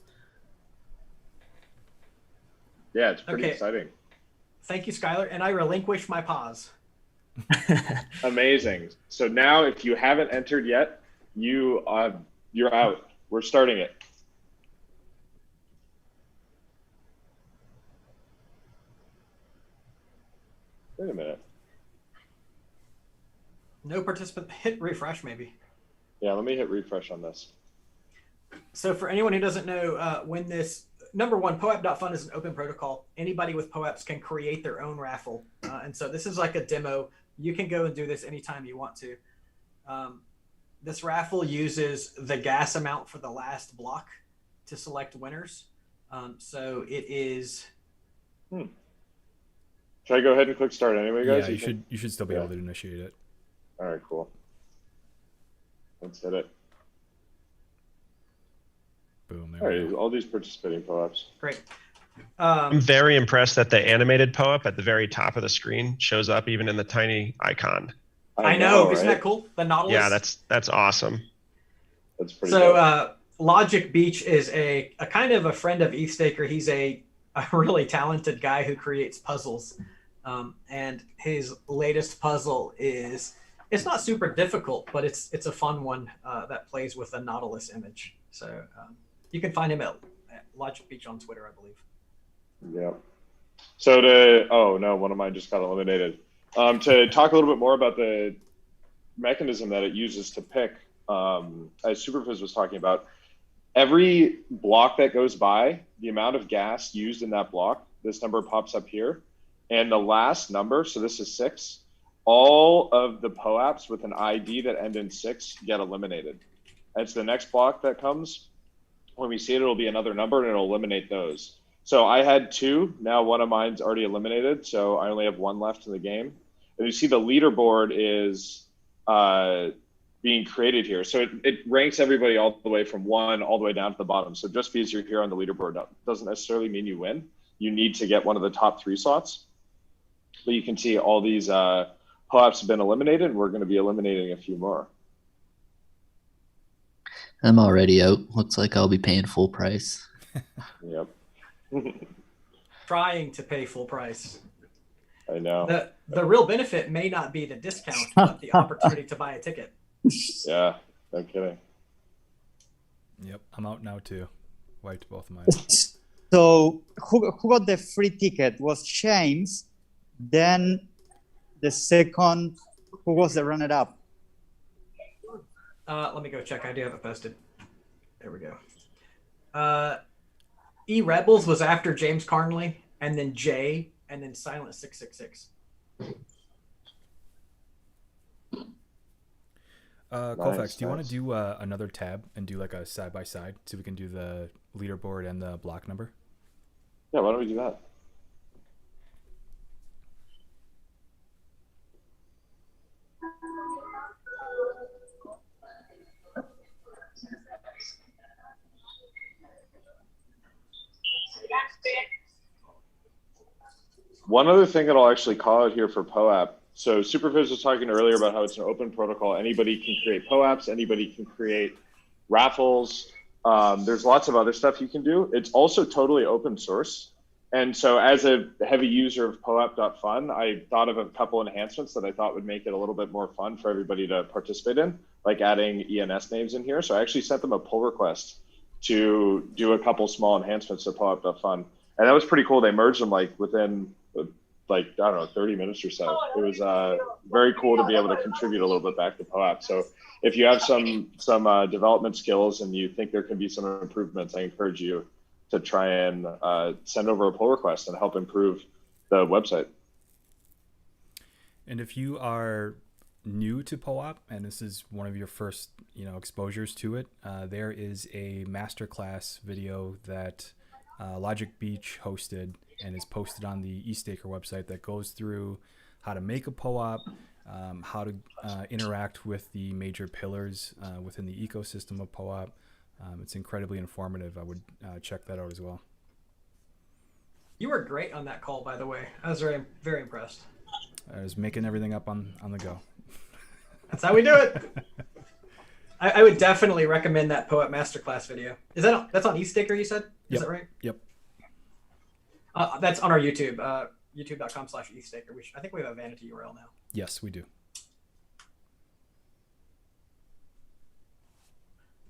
Yeah, it's pretty exciting. Thank you, Skylar. And I relinquish my pause. Amazing. So now if you haven't entered yet, you're out. We're starting it. Wait a minute. No participant. Hit refresh, maybe. Yeah, let me hit refresh on this. So for anyone who doesn't know, when this, number one, poap.fun is an open protocol. Anybody with POAPs can create their own raffle. And so this is like a demo. You can go and do this anytime you want to. This raffle uses the gas amount for the last block to select winners. So it is... Should I go ahead and click start anyway, guys? Yeah, you should still be able to initiate it. All right, cool. Let's hit it. Boom. All right, all these participating POAPs. Great. I'm very impressed that the animated POAP at the very top of the screen shows up even in the tiny icon. I know, isn't right? that cool? The Nautilus. Yeah, that's awesome. That's pretty So dope. Logic Beach is a kind of a friend of EthStaker. He's a really talented guy who creates puzzles. And his latest puzzle is, it's not super difficult, but it's a fun one that plays with a Nautilus image. So you can find him at Logic Beach on Twitter, I believe. Yeah. So oh no, one of mine just got eliminated. To talk a little bit more about the mechanism that it uses to pick, as Superfizz was talking about, every block that goes by, the amount of gas used in that block, this number pops up here. And the last number, so this is 6, all of the POAPs with an ID that end in 6 get eliminated. It's the next block that comes. When we see it, it'll be another number and it'll eliminate those. So I had 2, now one of mine's already eliminated, so I only have 1 left in the game. And you see the leaderboard is being created here. So it ranks everybody all the way from 1 all the way down to the bottom. So just because you're here on the leaderboard doesn't necessarily mean you win. You need to get one of the top 3 slots. But you can see all these POAPs have been eliminated, and we're going to be eliminating a few more. I'm already out. Looks like I'll be paying full price. Yep. Trying to pay full price. I know. The real benefit may not be the discount, but the opportunity to buy a ticket. Yeah, no kidding. Yep, I'm out now too. Wiped both of mine. So who got the free ticket? Was James. Then the second, who was the runner-up? Let me go check. I do have it posted. There we go. E Rebels was after James Carnley, and then Jay, and then Silent 666. Colfax, do you want to do another tab and do like a side-by-side so we can do the leaderboard and the block number? Yeah, why don't we do that? One other thing that I'll actually call out here for POAP. So Superfizz was talking earlier about how it's an open protocol. Anybody can create POAPs. Anybody can create raffles. There's lots of other stuff you can do. It's also totally open source. And so as a heavy user of POAP.fun, I thought of a couple enhancements that I thought would make it a little bit more fun for everybody to participate in, like adding ENS names in here. So I actually sent them a pull request to do a couple small enhancements to POAP.fun. And that was pretty cool. They merged them like within like, I don't know, 30 minutes or so. It was very cool to be able to contribute a little bit back to POAP. So if you have some development skills and you think there can be some improvements, I encourage you to try and send over a pull request and help improve the website. And if you are new to POAP and this is one of your first exposures to it, there is a masterclass video that Logic Beach hosted and is posted on the EthStaker website that goes through how to make a POAP, how to interact with the major pillars within the ecosystem of POAP. It's incredibly informative. I would check that out as well. You were great on that call, by the way. I was very, very impressed. I was making everything up on the go. That's how we do it. I would definitely recommend that POAP masterclass video. That's on EthStaker, you said? Is that right? Yep. That's on our YouTube, youtube.com/EthStaker. I think we have a vanity URL now. Yes, we do.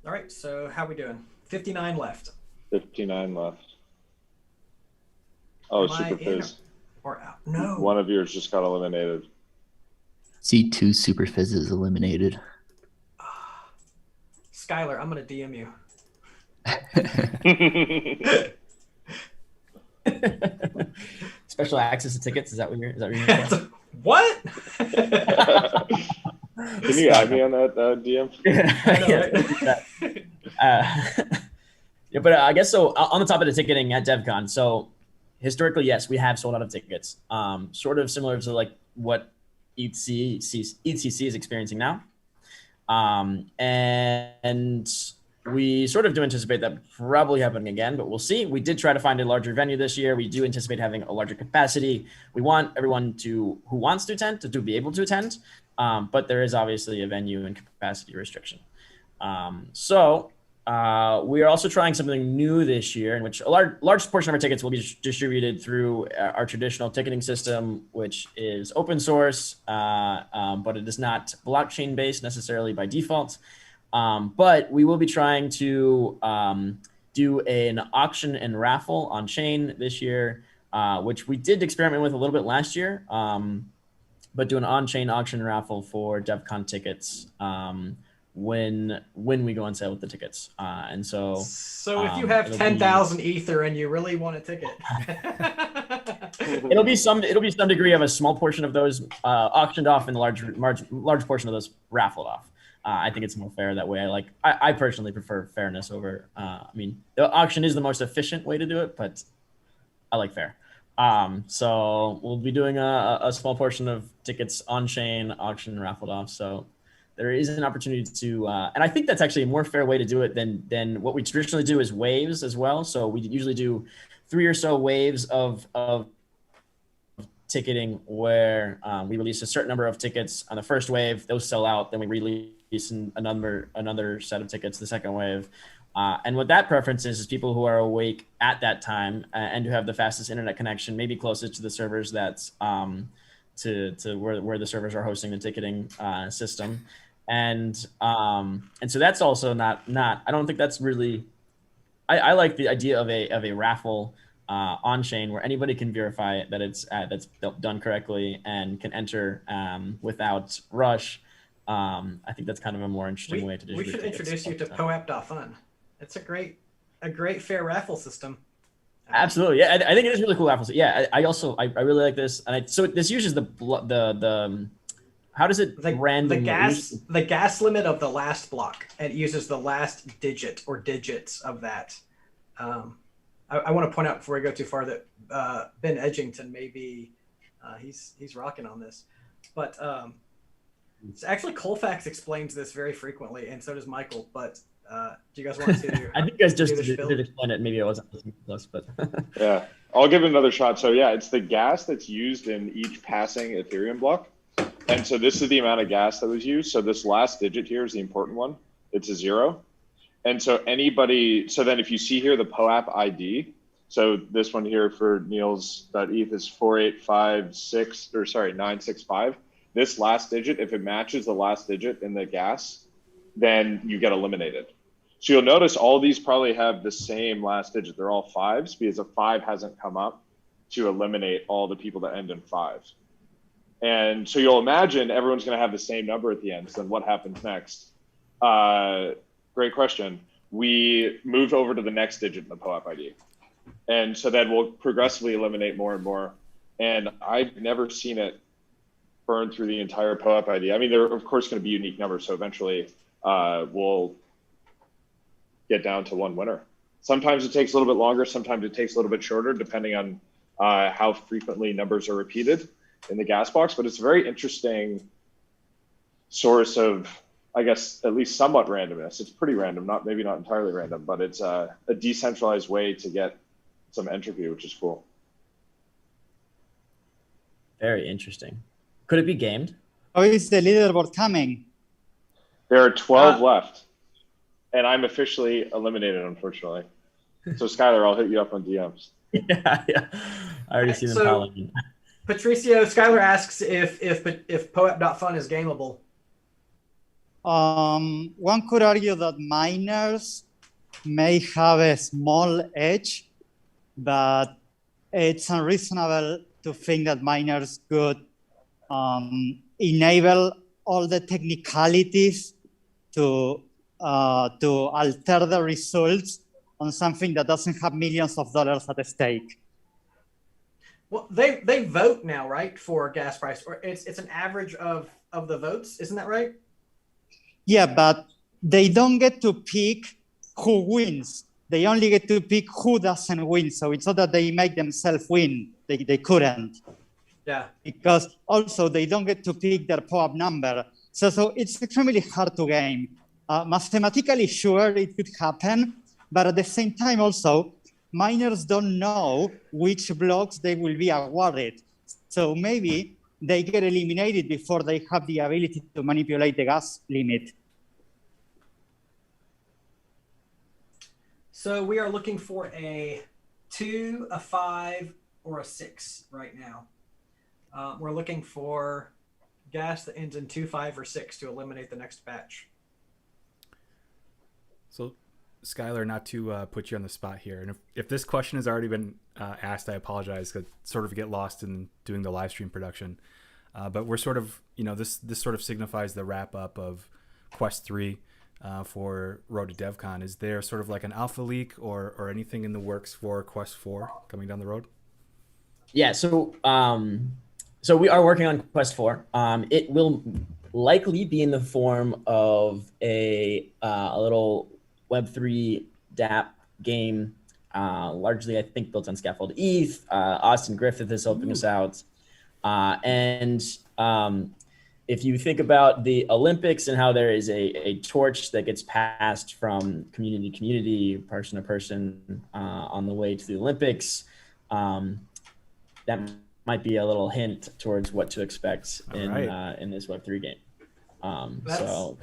All right, so how we doing? 59 left. 59 left. Oh, Superfizz. Or out? No. One of yours just got eliminated. See, 2 Superfizzes eliminated. Skylar, I'm going to DM you. Special access to tickets? Is that what you're saying? What? Can you add me on that DM? Yeah, but I guess so. On the top of the ticketing at Devcon, so historically, yes, we have sold out of tickets. Sort of similar to like what ETCC is experiencing now. And we sort of do anticipate that probably happening again, but we'll see. We did try to find a larger venue this year. We do anticipate having a larger capacity. We want everyone who wants to attend to be able to attend, but there is obviously a venue and capacity restriction. So we are also trying something new this year, in which a large portion of our tickets will be distributed through our traditional ticketing system, which is open source, but it is not blockchain based necessarily by default. But we will be trying to do an auction and raffle on chain this year, which we did experiment with a little bit last year, but do an on-chain auction and raffle for Devcon tickets when we go on sale with the tickets. And so if you have 10,000 Ether and you really want a ticket, it'll be some degree of a small portion of those auctioned off and the large portion of those raffled off. I think it's more fair that way. I personally prefer fairness over, I mean, the auction is the most efficient way to do it, but I like fair. So we'll be doing a small portion of tickets on chain, auction, raffled off. So there is an opportunity to, and I think that's actually a more fair way to do it than what we traditionally do is waves as well. So we usually do 3 or so waves of ticketing where we release a certain number of tickets on the first wave, those sell out, then we release another set of tickets the second wave. And what that preference is people who are awake at that time and who have the fastest internet connection, maybe closest to the servers that's to where the servers are hosting the ticketing system. And so that's also not I don't think that's really, I like the idea of a raffle on chain where anybody can verify that it's that's done correctly and can enter without rush. I think that's kind of a more interesting way to distribute. We should introduce you to POAP.fun. It's a great fair raffle system. Absolutely, yeah. I think it is really cool raffle. Yeah, I really like this, and so this uses the how does it random the gas limit of the last block, and it uses the last digit or digits of that. I want to point out before I go too far that Ben Edgington maybe he's rocking on this, but so actually Colfax explains this very frequently, and so does Michael. But do you guys want to? I think you guys just did explain it. Maybe I wasn't listening close, but yeah, I'll give it another shot. So yeah, it's the gas that's used in each passing Ethereum block, and so this is the amount of gas that was used. So this last digit here is the important one. It's a 0. And so then if you see here the POAP ID, so this one here for Niels.eth is 965. This last digit, if it matches the last digit in the gas, then you get eliminated. So you'll notice all these probably have the same last digit. They're all 5s because a 5 hasn't come up to eliminate all the people that end in 5. And so you'll imagine everyone's going to have the same number at the end. So then what happens next? Great question. We moved over to the next digit in the POAP ID. And so then we'll progressively eliminate more and more. And I've never seen it burn through the entire POAP ID. I mean, there are, of course, going to be unique numbers. So eventually we'll get down to one winner. Sometimes it takes a little bit longer. Sometimes it takes a little bit shorter, depending on how frequently numbers are repeated in the gas box. But it's a very interesting source of, I guess, at least somewhat randomness. It's pretty random, maybe not entirely random, but it's a decentralized way to get some entropy, which is cool. Very interesting. Could it be gamed? How is the leaderboard coming? There are 12 left, and I'm officially eliminated, unfortunately. So Skylar, I'll hit you up on DMs. Yeah. I already see them calling. Patricio, Skylar asks if POAP.fun is gameable. One could argue that miners may have a small edge, but it's unreasonable to think that miners could enable all the technicalities to alter the results on something that doesn't have millions of dollars at stake. Well, they vote now, right, for gas price, or it's an average of the votes, isn't that right? Yeah, but they don't get to pick who wins. They only get to pick who doesn't win. So it's not that they make themselves win. They couldn't. Yeah. Because also they don't get to pick their POAP number. So it's extremely hard to game. mathematically sure it could happen, but at the same time also, miners don't know which blocks they will be awarded. So maybe they get eliminated before they have the ability to manipulate the gas limit. So we are looking for a 2, a 5, or a 6 right now. We're looking for gas that ends in 2, 5, or 6 to eliminate the next batch. So, Skylar, not to put you on the spot here, and if this question has already been asked, I apologize, because sort of get lost in doing the live stream production. But we're sort of, this sort of signifies the wrap up of Quest 3 for Road to Devcon. Is there sort of like an alpha leak or anything in the works for Quest 4 coming down the road? Yeah, so we are working on Quest 4. It will likely be in the form of a little Web3 DApp game, largely I think built on Scaffold ETH. Austin Griffith is helping us out. If you think about the Olympics and how there is a torch that gets passed from community to community, person to person on the way to the Olympics, that might be a little hint towards what to expect in this Web3 game.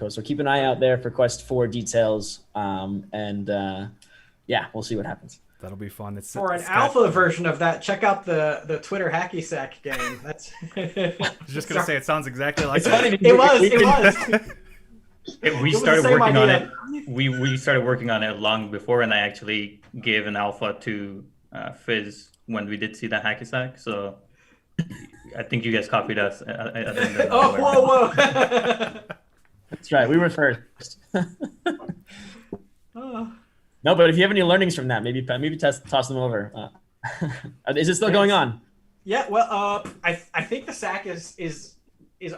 So keep an eye out there for Quest 4 details, yeah, we'll see what happens. That'll be fun. For an alpha version of that, check out the Twitter hacky sack game. That's I was just gonna say it sounds exactly like it's that. funny. It was. We started working on it. We started working on it long before, and I actually gave an alpha to Fizz when we did see that hacky sack. So I think you guys copied us. Whoa! That's right. We were first. No, but if you have any learnings from that, maybe toss them over. Is it still going on? Yeah. Well, I think the sack is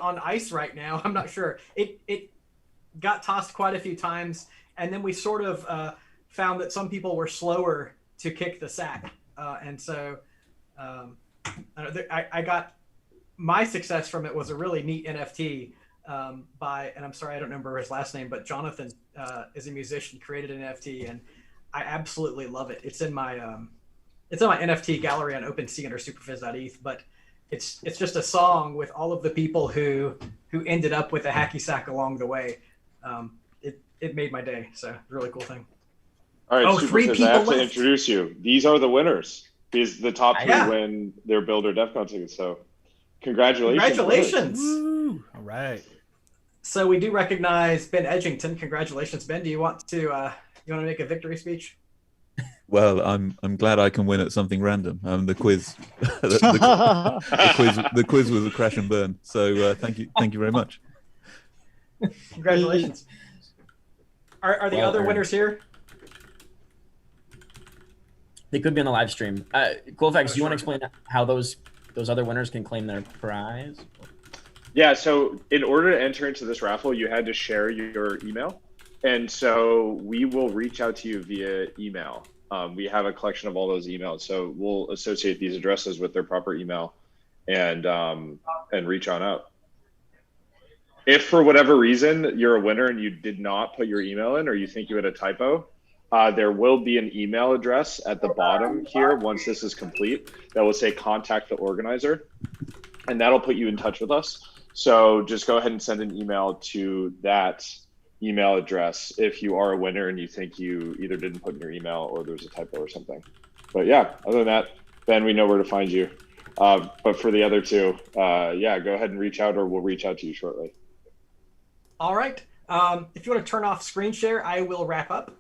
on ice right now. I'm not sure. It got tossed quite a few times, and then we sort of found that some people were slower to kick the sack, and so I got my success from it was a really neat NFT by, and I'm sorry I don't remember his last name, but Jonathan is a musician, created an NFT, and I absolutely love it. It's in my NFT gallery on OpenSea under superfizz.eth, but it's just a song with all of the people who ended up with a hacky sack along the way. It made my day, so really cool thing. All right, three Superfizz, people I have to left. introduce you. These are the winners. These the top 3 Yeah. win their Builder Devcon tickets. So congratulations. Congratulations. Woo! All right. So we do recognize Ben Edgington. Congratulations, Ben. Do you want to make a victory speech? Well, I'm glad I can win at something random. The quiz, the quiz was a crash and burn. So thank you very much. Congratulations. Are the other winners here? They could be on the live stream. Coolfax, do you want to explain how those other winners can claim their prize? Yeah, so in order to enter into this raffle, you had to share your email. And so we will reach out to you via email. We have a collection of all those emails. So we'll associate these addresses with their proper email and reach on out. If for whatever reason you're a winner and you did not put your email in, or you think you had a typo, there will be an email address at the bottom here once this is complete that will say contact the organizer, and that'll put you in touch with us. So just go ahead and send an email to that email address if you are a winner and you think you either didn't put in your email or there's a typo or something. But yeah, other than that, Ben, we know where to find you. But for the other two, yeah, go ahead and reach out, or we'll reach out to you shortly. All right. If you want to turn off screen share, I will wrap up.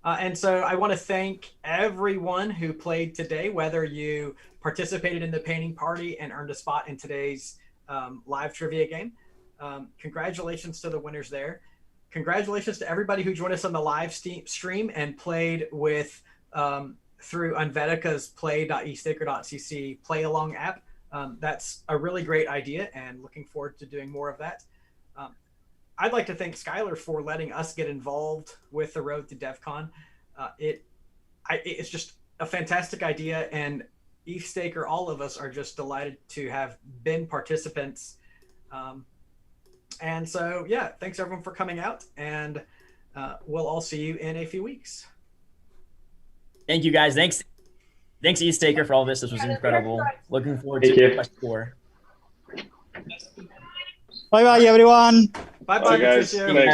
And so I want to thank everyone who played today, whether you participated in the painting party and earned a spot in today's live trivia game. Congratulations to the winners there. Congratulations to everybody who joined us on the live stream and played with through Unvedica's play.ethstaker.cc Play-Along app. That's a really great idea, and looking forward to doing more of that. I'd like to thank Skylar for letting us get involved with the Road to Devcon. It's just a fantastic idea, and EthStaker, all of us are just delighted to have been participants And so, yeah, thanks everyone for coming out, and we'll all see you in a few weeks. Thank you, guys. Thanks, EthStaker, for all this. This was incredible. Looking forward Thank to you. Quest 4. Bye bye, everyone. Bye bye, guys. Patricio. Thanks.